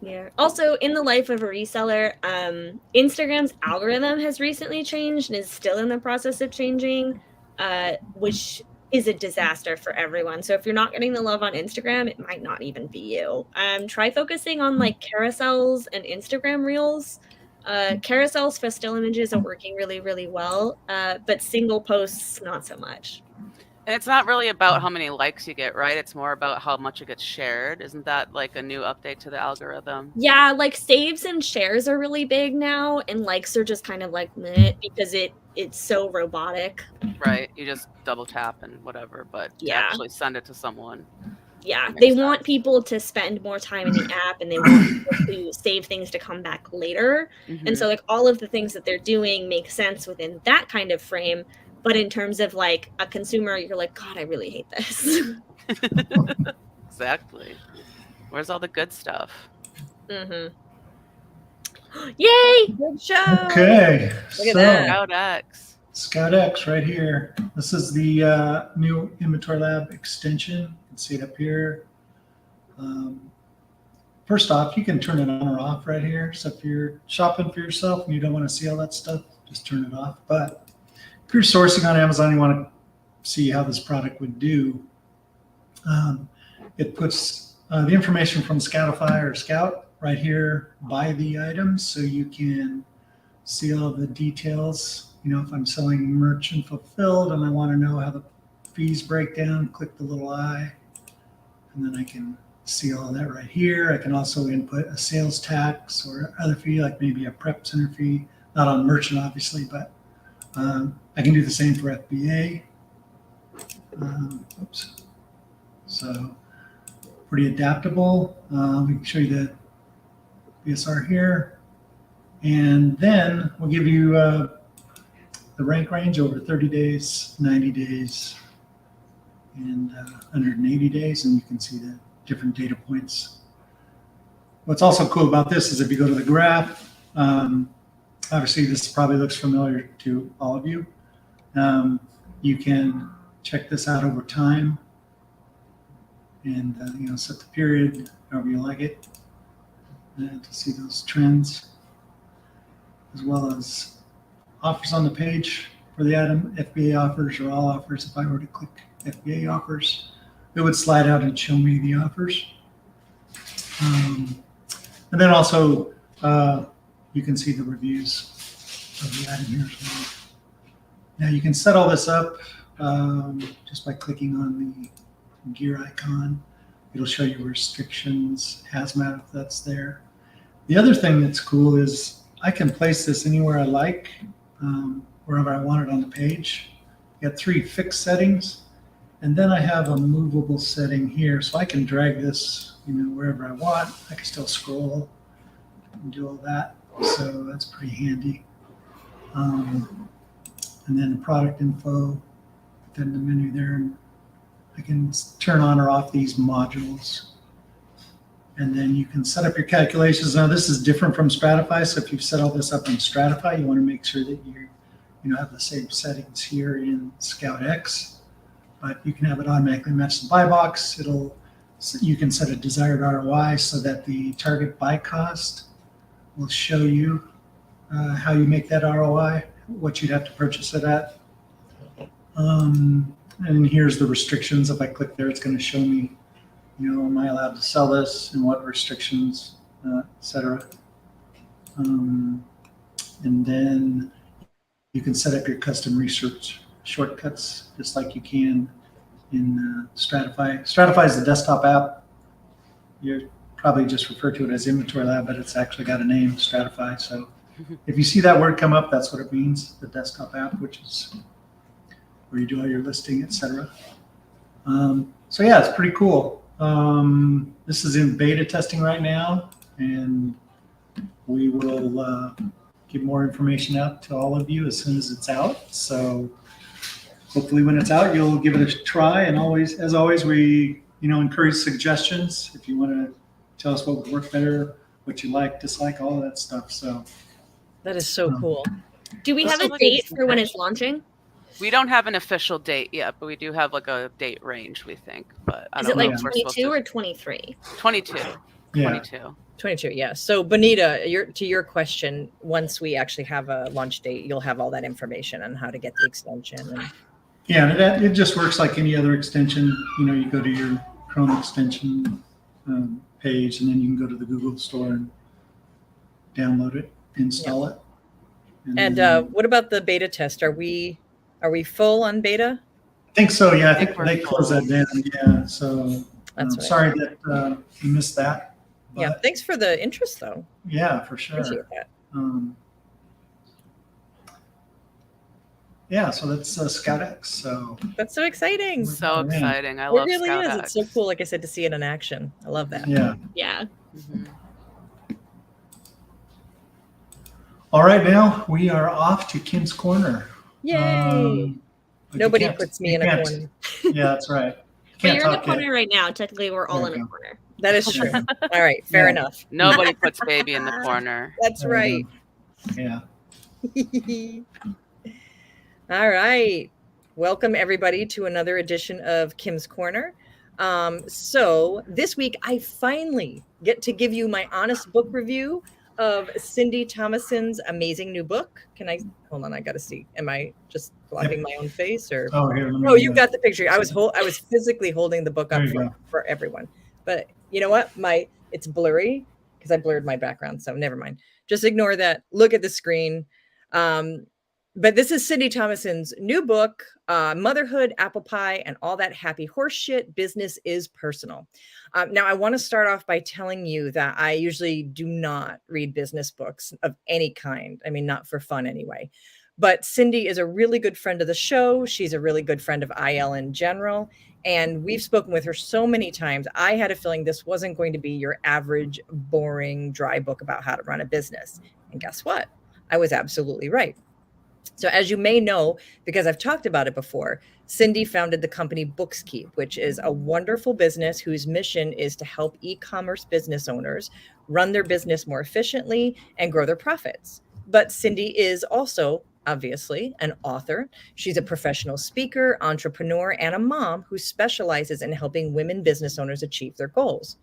Yeah. Also, in the life of a reseller, Instagram's algorithm has recently changed and is still in the process of changing, which is a disaster for everyone. So if you're not getting the love on Instagram, it might not even be you. Try focusing on carousels and Instagram reels. Carousels for still images are working really, really well, but single posts, not so much. And it's not really about how many likes you get, right? It's more about how much it gets shared. Isn't that like a new update to the algorithm? Yeah, like saves and shares are really big now, and likes are just kind of like meh, because it's so robotic. Right. You just double tap and whatever, but to Yeah. actually send it to someone. Yeah, Makes they want sense. people to spend more time in the app, and they want people to save things to come back later. And Mhm. so like all of the things that they're doing make sense within that kind of frame. But in terms of like a consumer, you're like, God, I really hate this. Exactly. Where's all the good stuff? hmm Yay! Good job. Okay, Look at so that. Scout X. Scout X right here. This is the new Inventory Lab extension. You can see it up here. First off, you can turn it on or off right here. So if you're shopping for yourself and you don't want to see all that stuff, just turn it off. But if you're sourcing on Amazon, you want to see how this product would do. It puts the information from Scoutify or Scout right here by the items, so you can see all the details. You know, if I'm selling merchant fulfilled and I want to know how the fees break down, click the little eye, and then I can see all that right here. I can also input a sales tax or other fee, like maybe a prep center fee, not on merchant obviously, but I can do the same for FBA. Oops. So pretty adaptable. We can show you the BSR here. And then we'll give you the rank range over 30 days, 90 days, and 180 days, and you can see the different data points. What's also cool about this is if you go to the graph, obviously this probably looks familiar to all of you. You can check this out over time and you know, set the period however you like it to see those trends, as well as offers on the page for the item, FBA offers or all offers. If I were to click FBA offers, it would slide out and show me the offers. And then also you can see the reviews of the item here as well. Now you can set all this up just by clicking on the gear icon. It'll show you restrictions, hazmat if that's there. The other thing that's cool is I can place this anywhere I like, wherever I want it on the page. You got 3 fixed settings, and then I have a movable setting here, so I can drag this, you know, wherever I want. I can still scroll and do all that, so that's pretty handy. And then product info, then the menu there, and I can turn on or off these modules. And then you can set up your calculations. Now this is different from Stratify, so if you've set all this up in Stratify, you want to make sure that you have the same settings here in Scout X, but you can have it automatically match the buy box. You can set a desired ROI so that the target buy cost will show you how you make that ROI, what you'd have to purchase it at. And here's the restrictions. If I click there, it's going to show me, you know, am I allowed to sell this and what restrictions, et cetera. And then you can set up your custom research shortcuts just like you can in Stratify. Stratify is the desktop app. You probably just refer to it as Inventory Lab, but it's actually got a name, Stratify. So if you see that word come up, that's what it means, the desktop app, which is where you do all your listing, etc. So yeah, it's pretty cool. This is in beta testing right now, and we will give more information out to all of you as soon as it's out. So hopefully when it's out, you'll give it a try. And always, as always, we encourage suggestions. If you want to tell us what would work better, what you like, dislike, all of that stuff. So That is so cool. Do we have a date for when it's launching? We don't have an official date yet, but we do have like a date range, we think. But I Is don't it know like if we're supposed 22 to. or 23? 22. Yeah. 22. 22, yeah. So Bonita, to your question, once we actually have a launch date, you'll have all that information on how to get the extension. And Yeah, and it just works like any other extension. You go to your Chrome extension page, and then you can go to the Google Store and download it, install it. And what about the beta test? Are we full on beta? I think so. Yeah, I think we're they closed that full. down. Yeah. So That's what I sorry that you missed that. Yeah. But Thanks for the interest, though. yeah, for sure. Appreciate that. Yeah, so that's Scout X. So That's so exciting. So Yeah. exciting. I It love really Scout is. X. It's so cool, like I said, to see it in action. I love that. yeah. Yeah. Mhm. All right, now we are off to Kim's Corner. Yay! But you Nobody can't- puts me you in a can't- corner. Yeah, that's right. But Can't you're in the talk yet. corner right now. Technically, we're all There in you a go. corner. That is true. All right, fair Yeah. enough. Nobody puts baby in the corner. That's There right. you go. Yeah. All right. Welcome, everybody, to another edition of Kim's Corner. So this week, I finally get to give you my honest book review of Cindy Thomason's amazing new book. Can I hold on? I got to see. Am I just blocking my own face, or? Oh, here. Let me, Oh, you've got the picture. I was physically holding the book up There you go. for everyone. But you know what? It's blurry because I blurred my background. So never mind. Just ignore that. Look at the screen. But this is Cindy Thomason's new book, Motherhood, Apple Pie, and All That Happy Horse Shit. Business is Personal. Now, I want to start off by telling you that I usually do not read business books of any kind. I mean, not for fun anyway. But Cindy is a really good friend of the show. She's a really good friend of IL in general. And we've spoken with her so many times. I had a feeling this wasn't going to be your average, boring, dry book about how to run a business. And guess what? I was absolutely right. So as you may know, because I've talked about it before, Cindy founded the company Bookskeep, which is a wonderful business whose mission is to help e-commerce business owners run their business more efficiently and grow their profits. But Cindy is also, obviously, an author. She's a professional speaker, entrepreneur, and a mom who specializes in helping women business owners achieve their goals.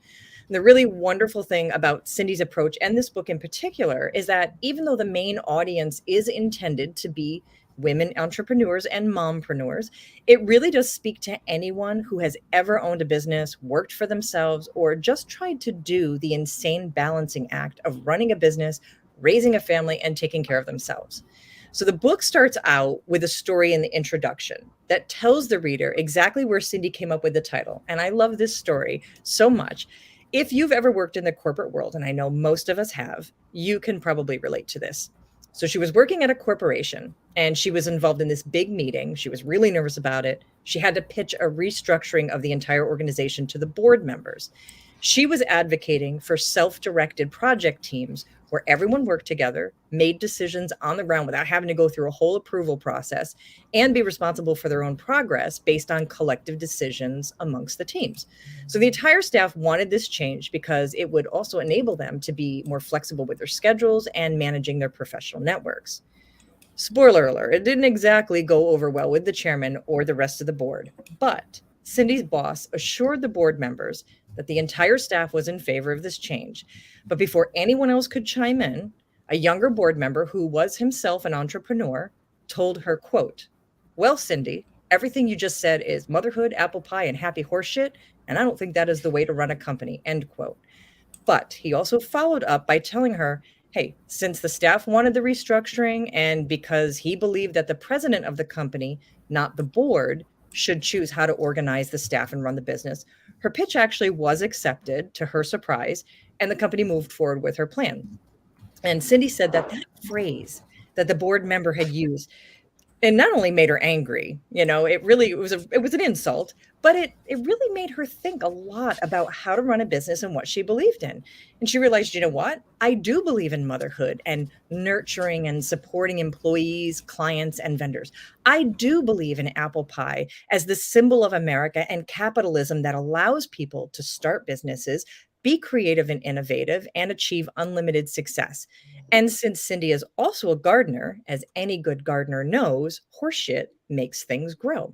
And the really wonderful thing about Cindy's approach and this book in particular is that even though the main audience is intended to be women entrepreneurs and mompreneurs, it really does speak to anyone who has ever owned a business, worked for themselves, or just tried to do the insane balancing act of running a business, raising a family, and taking care of themselves. So the book starts out with a story in the introduction that tells the reader exactly where Cindy came up with the title. And I love this story so much. If you've ever worked in the corporate world, and I know most of us have, you can probably relate to this. So she was working at a corporation and she was involved in this big meeting. She was really nervous about it. She had to pitch a restructuring of the entire organization to the board members. She was advocating for self-directed project teams where everyone worked together, made decisions on the ground without having to go through a whole approval process, and be responsible for their own progress based on collective decisions amongst the teams. So the entire staff wanted this change because it would also enable them to be more flexible with their schedules and managing their professional networks. Spoiler alert, it didn't exactly go over well with the chairman or the rest of the board, but Cindy's boss assured the board members that the entire staff was in favor of this change. But before anyone else could chime in, a younger board member who was himself an entrepreneur told her, quote, "Well, Cindy, everything you just said is motherhood, apple pie, and happy horseshit, and I don't think that is the way to run a company," end quote. But he also followed up by telling her, hey, since the staff wanted the restructuring and because he believed that the president of the company, not the board, should choose how to organize the staff and run the business, her pitch actually was accepted to her surprise, and the company moved forward with her plan. And Cindy said that that phrase that the board member had used, and not only made her angry, it was an insult, but it really made her think a lot about how to run a business and what she believed in. And she realized, you know what? I do believe in motherhood and nurturing and supporting employees, clients, and vendors. I do believe in apple pie as the symbol of America and capitalism that allows people to start businesses, be creative and innovative, and achieve unlimited success. And since Cindy is also a gardener, as any good gardener knows, horseshit makes things grow.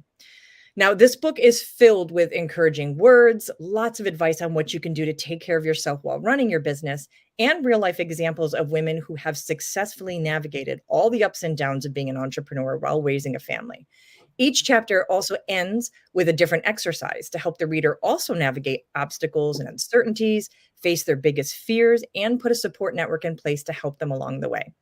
Now, this book is filled with encouraging words, lots of advice on what you can do to take care of yourself while running your business, and real life examples of women who have successfully navigated all the ups and downs of being an entrepreneur while raising a family. Each chapter also ends with a different exercise to help the reader also navigate obstacles and uncertainties, face their biggest fears, and put a support network in place to help them along the way.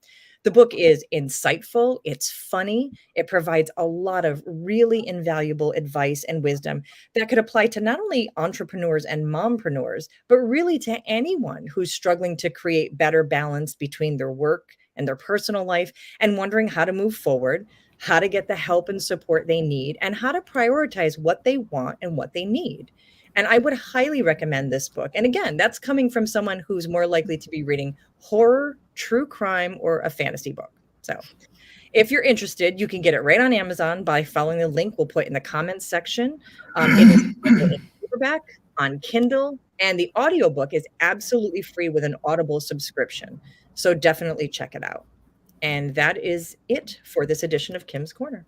The book is insightful, it's funny, it provides a lot of really invaluable advice and wisdom that could apply to not only entrepreneurs and mompreneurs, but really to anyone who's struggling to create better balance between their work and their personal life and wondering how to move forward, how to get the help and support they need, and how to prioritize what they want and what they need. And I would highly recommend this book. And again, that's coming from someone who's more likely to be reading horror, true crime, or a fantasy book. So if you're interested, you can get it right on Amazon by following the link we'll put in the comments section. It is available in paperback, on Kindle, and the audiobook is absolutely free with an Audible subscription. So definitely check it out. And that is it for this edition of Kim's Corner.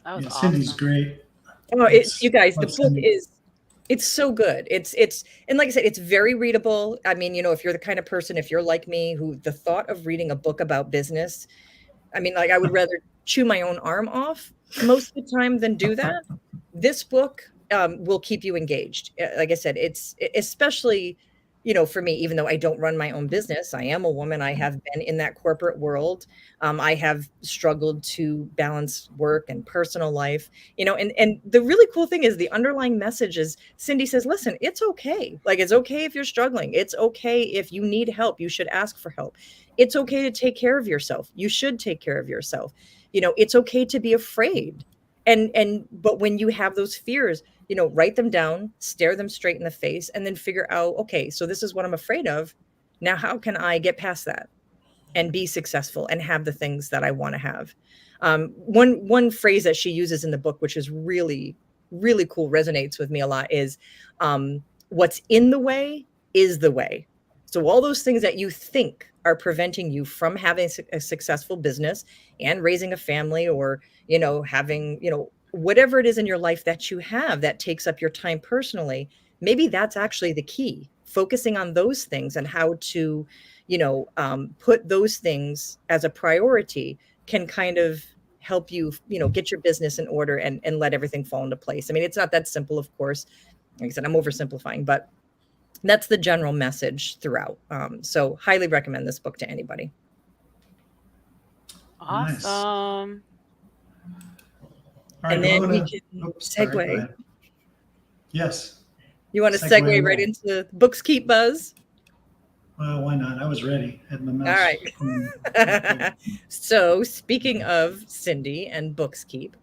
That was Yeah, awesome. Cindy's great. Oh, you guys, the Love book Cindy. it's so good. It's and like I said, it's very readable. I mean, if you're the kind of person, if you're like me, who the thought of reading a book about business, I mean, like I would rather chew my own arm off most of the time than do that. This book will keep you engaged. Like I said, it's especially, for me, even though I don't run my own business, I am a woman. I have been in that corporate world. I have struggled to balance work and personal life, and the really cool thing is the underlying message is Cindy says, listen, it's okay. Like, it's okay if you're struggling. It's okay if you need help. You should ask for help. It's okay to take care of yourself. You should take care of yourself. It's okay to be afraid. But when you have those fears, write them down, stare them straight in the face, and then figure out, okay, so this is what I'm afraid of. Now, how can I get past that and be successful and have the things that I want to have? One phrase that she uses in the book, which is really, really cool, resonates with me a lot, is what's in the way is the way. So all those things that you think are preventing you from having a successful business and raising a family, or, having, whatever it is in your life that you have that takes up your time personally, maybe that's actually the key. Focusing on those things and how to, put those things as a priority can kind of help you, get your business in order and let everything fall into place. I mean, it's not that simple, of course. Like I said, I'm oversimplifying, but that's the general message throughout. So highly recommend this book to anybody. Nice. Awesome. All right, And then I'm we gonna- can sorry, go segue. ahead. Yes. You want to Segue segue right away. into Books Keep Buzz? Well, why not? I was ready. Had my mouse. All right. So speaking of Cindy and Books Keep,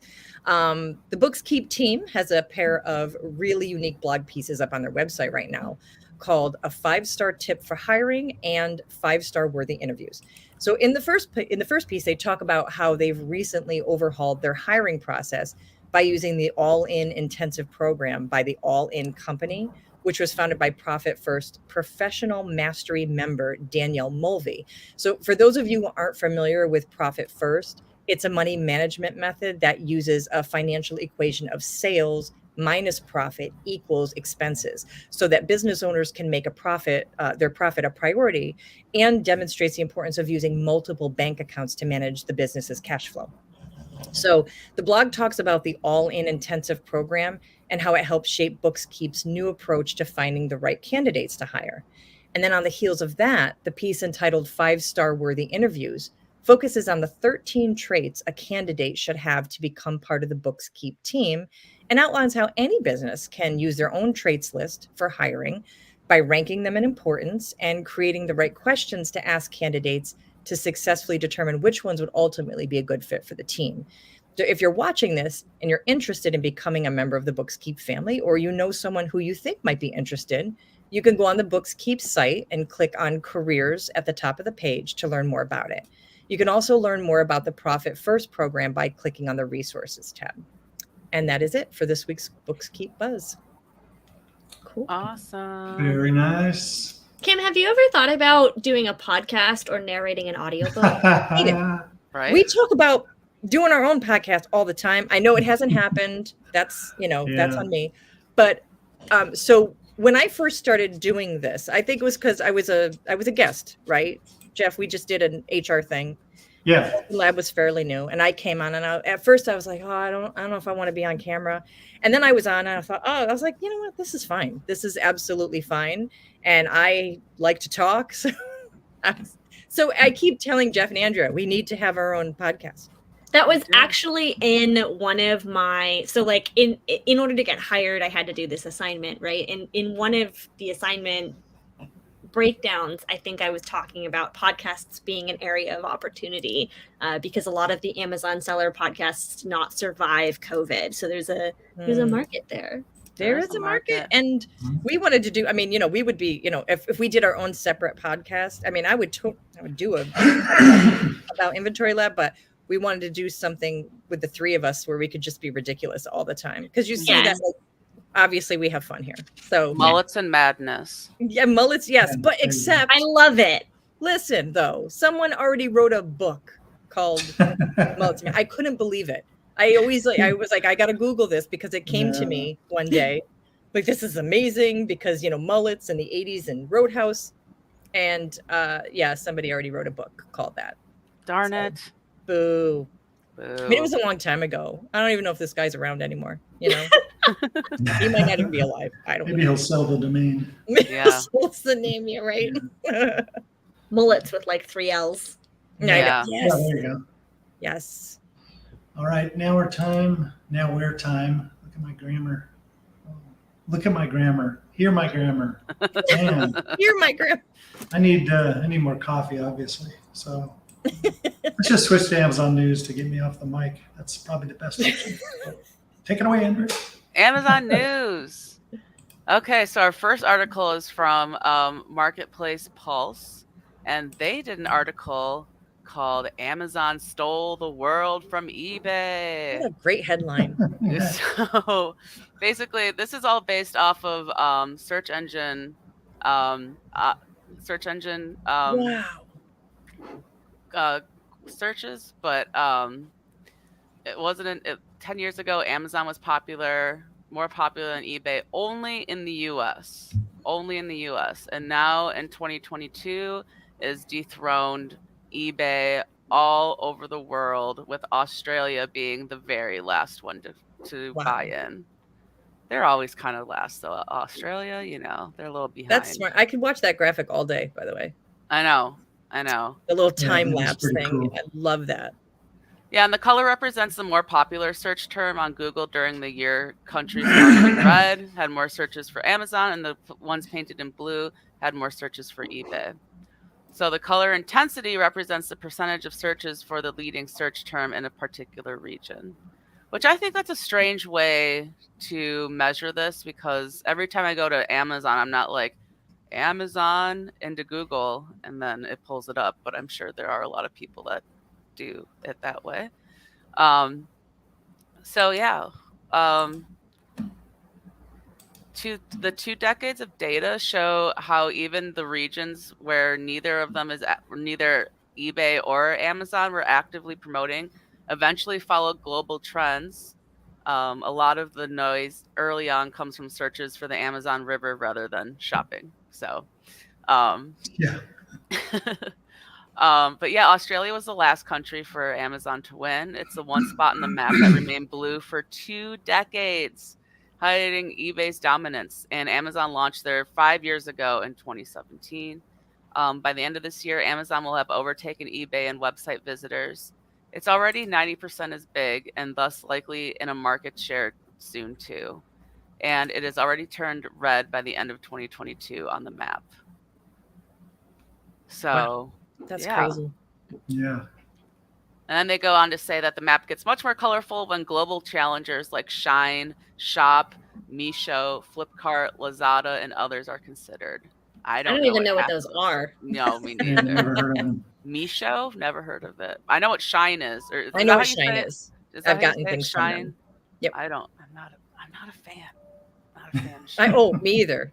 the Books Keep team has a pair of really unique blog pieces up on their website right now called A 5-Star Tip for Hiring and 5-Star Worthy Interviews. So in the first piece, they talk about how they've recently overhauled their hiring process by using the All-In Intensive Program by the All-In Company, which was founded by Profit First Professional Mastery member Danielle Mulvey. So for those of you who aren't familiar with Profit First, it's a money management method that uses a financial equation of sales minus profit equals expenses, so that business owners can make their profit a priority, and demonstrates the importance of using multiple bank accounts to manage the business's cash flow. So the blog talks about the All-In Intensive Program and how it helps shape Books Keep's new approach to finding the right candidates to hire. And then on the heels of that, the piece entitled 5-Star Worthy Interviews focuses on the 13 traits a candidate should have to become part of the Books Keep team, and outlines how any business can use their own traits list for hiring by ranking them in importance and creating the right questions to ask candidates to successfully determine which ones would ultimately be a good fit for the team. So if you're watching this and you're interested in becoming a member of the Books Keep family, or you know someone who you think might be interested, you can go on the Books Keep site and click on careers at the top of the page to learn more about it. You can also learn more about the Profit First program by clicking on the resources tab. And that is it for this week's Books Keep Buzz. Cool. Awesome. Very nice. Kim, have you ever thought about doing a podcast or narrating an audiobook? Right? We talk about doing our own podcast all the time. I know it hasn't happened. That's, that's on me. But so when I first started doing this, I think it was because I was a guest, right? Jeff, we just did an HR thing. Yeah. OpenLab was fairly new, and I came on, and at first I was like, oh, I don't know if I want to be on camera. And then I was on, and I was like, you know what? This is fine. This is absolutely fine. And I like to talk. So So I keep telling Jeff and Andrea, we need to have our own podcast. That was actually in one of my, so like in order to get hired, I had to do this assignment, right? And in one of the assignment breakdowns, I think I was talking about podcasts being an area of opportunity because a lot of the Amazon seller podcasts did not survive COVID. So there's a market there. There is a market. And we wanted to do, I mean, we would be, if we did our own separate podcast, I mean, I would do about Inventory Lab, but we wanted to do something with the three of us where we could just be ridiculous all the time. Because you see that, like, obviously we have fun here. So mullets and madness. Yeah, mullets, yes. But except I love it. Listen, though, someone already wrote a book called Mullets. I couldn't believe it. I was like, I gotta Google this because it came to me one day. Like, this is amazing because mullets in the 80s and Roadhouse. And somebody already wrote a book called that. Darn it. Boo. Boo. I mean, it was a long time ago. I don't even know if this guy's around anymore. He might not even be alive. I don't know. Maybe he'll sell the domain. Yeah. What's the name here, right? Mullets with like 3 L's. Yeah. Yes. Yeah, there you go. Yes. All right, now we're time. Look at my grammar. Look at my grammar. Hear my grammar. Man, Hear my grandma. I need more coffee, obviously. So let's just switch to Amazon News to get me off the mic. That's probably the best option. Take it away, Andrew. Amazon News. Okay, so our first article is from Marketplace Pulse, and they did an article called "Amazon Stole the World from eBay." What a great headline. So basically, this is all based off of search engine Wow. searches, but it wasn't 10 years ago. Amazon was more popular than eBay only in the US, and now in 2022 is dethroned eBay all over the world, with Australia being the very last one to Wow. buy in. They're always kind of last, though. Australia, they're a little behind. That's smart. I could watch that graphic all day, by the way. I know. The little time that is lapse pretty thing. cool. I love that. Yeah, and the color represents the more popular search term on Google during the year. Countries marked in red had more searches for Amazon, and the ones painted in blue had more searches for eBay. So the color intensity represents the percentage of searches for the leading search term in a particular region, which I think that's a strange way to measure this, because every time I go to Amazon, I'm not like Amazon into Google and then it pulls it up, but I'm sure there are a lot of people that do it that way. The 2 decades of data show how even the regions where neither eBay or Amazon were actively promoting eventually followed global trends. A lot of the noise early on comes from searches for the Amazon River rather than shopping. So, Yeah. but yeah, Australia was the last country for Amazon to win. It's the one spot in the map that remained blue for 2 decades, highlighting eBay's dominance. And Amazon launched there 5 years ago in 2017. By the end of this year, Amazon will have overtaken eBay in website visitors. It's already 90% as big, and thus likely in a market share soon too. And it has already turned red by the end of 2022 on the map. So That's yeah. crazy. Yeah. And then they go on to say that the map gets much more colorful when global challengers like Shine, Shop, Meesho, Flipkart, Lazada, and others are considered. I don't even know what those are. No, me Yeah, neither. never heard of them. Meesho? Never heard of it. I know what Shine is. Or I know what Shine is. Is I've that how you gotten say it, things from Shine? them. Yep. I'm not a fan. Not a fan of Shine. Me either.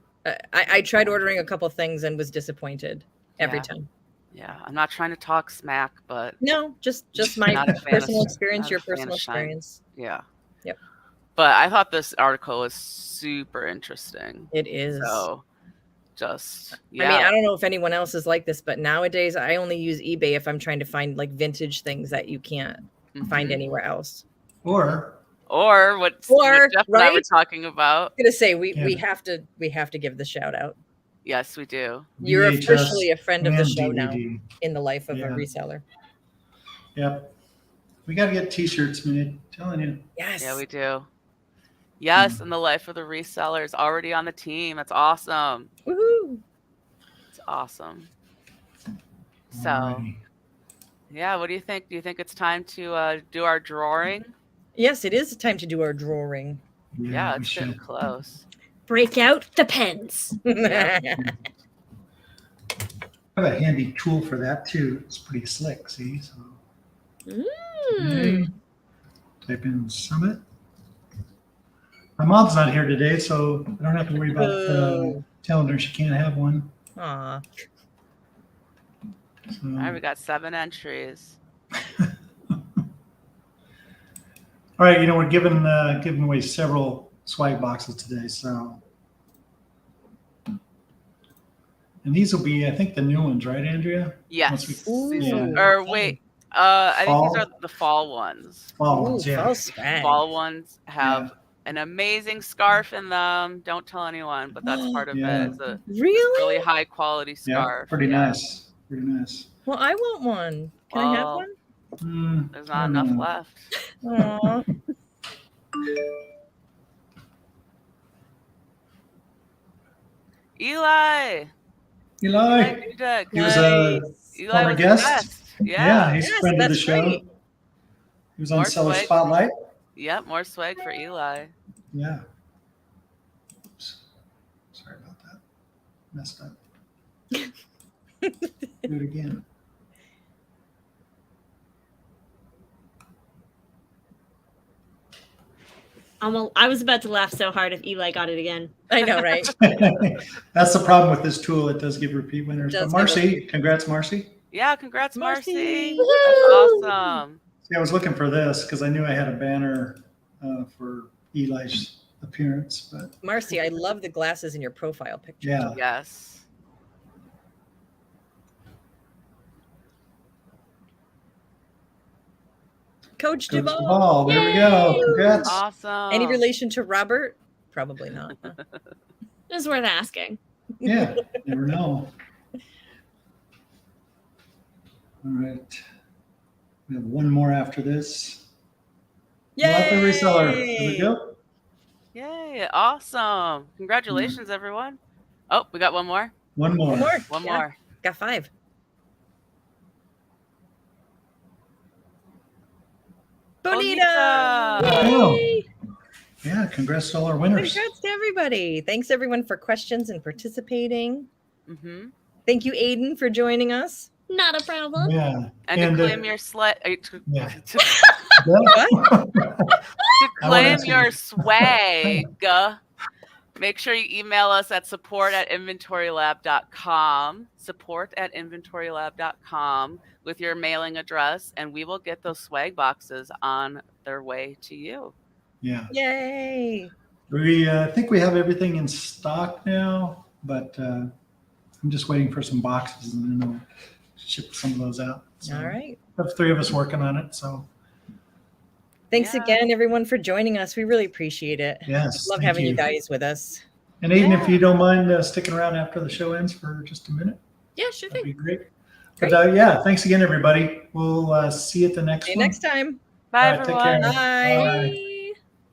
I tried ordering a couple things and was disappointed every Yeah. time. Yeah, I'm not trying to talk smack, but No, just my Not a fan personal of- experience, not a your fan personal of Shine. experience. yeah. Yep. But I thought this article was super interesting. It is. So just yeah. I mean, I don't know if anyone else is like this, but nowadays I only use eBay if I'm trying to find like vintage things that you can't find Mhm. anywhere else. Or Or what Or, Jeff and I were right? talking about. I'm gonna say we Yeah. have to give the shout out. Yes, we do. You're VHS officially a friend of the and show now DVD. in the life of Yeah. a reseller. Yep. We got to get T-shirts, man. I'm telling you. Yes. Yeah, we do. Yes, and the life of the reseller is already on the team. That's awesome. Woohoo. It's awesome. So, Alrighty. yeah, what do you think? Do you think it's time to do our drawing? Yes, it is time to do our drawing. Yeah, we it's getting should. close. Break out the pens. Yeah. I have a handy tool for that too. It's pretty slick. See, so Mm. type in Summit. My mom's not here today, so I don't have to worry about Boo. telling her she can't have one. Aw. So, All right, we got 7 entries. all right, we're giving away several swag boxes today, so. And these will be, I think, the new ones, right, Andrea? Yes. Ooh. Yeah. Or wait, I think these Fall? are the fall ones. Fall Ooh, ones, yeah. fall swag. Fall ones have Yeah. an amazing scarf in them. Don't tell anyone, but that's part of Yeah. it. It's a Really? really high quality Yeah, scarf. pretty Yeah. nice. Pretty nice. Well, I want one. Can I have Well, one? There's I not don't enough know. left. Aw. Eli. Eli. Dudek. He was a Eli former was the guest. best. Yeah, Yeah. he's a Yes, friend of the that's show. great. He was on More Seller swag. Spotlight. Yep. More swag for Eli. Yeah. Oops. Sorry about that. Messed up. Do it again. I was about to laugh so hard if Eli got it again. I know, right? That's the problem with this tool. It does give repeat winners. It But does Marcy, congrats, Marcy. Yeah. Congrats, Marcy. Marcy. That's awesome. See, I was looking for this because I knew I had a banner for Eli's appearance, but Marcy, I love the glasses in your profile picture. yeah. Yes. Coach Coach Duvall. Duvall, there we go. Yay! Congrats. Awesome. Any relation to Robert? Probably not. Huh? It was worth asking. Yeah, never know. All right. We have one more after this. Life of Reseller. There we go. Yay. Awesome. Congratulations, everyone. Oh, we got one more. One more. One more. One Yeah, more. Got 5. Bonita. Wow. Yay! Yeah, congrats to all our winners. Congrats to everybody. Thanks everyone for questions and participating. Mm-hmm. Thank you, Aiden, for joining us. Not a problem. Yeah. And to claim your sled. Yeah. To I won't claim answer your you. swag, make sure you email us at support@inventorylab.com, support@inventorylab.com with your mailing address, and we will get those swag boxes on their way to you. Yeah. Yay. We think we have everything in stock now, but I'm just waiting for some boxes and then I'll ship some of those out. So All right. we have 3 of us working on it. So Thanks Yeah. again, everyone, for joining us. We really appreciate it. yes. Love thank having you guys with us. And Aiden, if Yeah. you don't mind sticking around after the show ends for just a minute, Yeah, sure that'd thing. be great. Great. But yeah, thanks again, everybody. We'll see you at the next See you one. next time. Bye, All right, take everyone. care. Bye. Bye. Bye.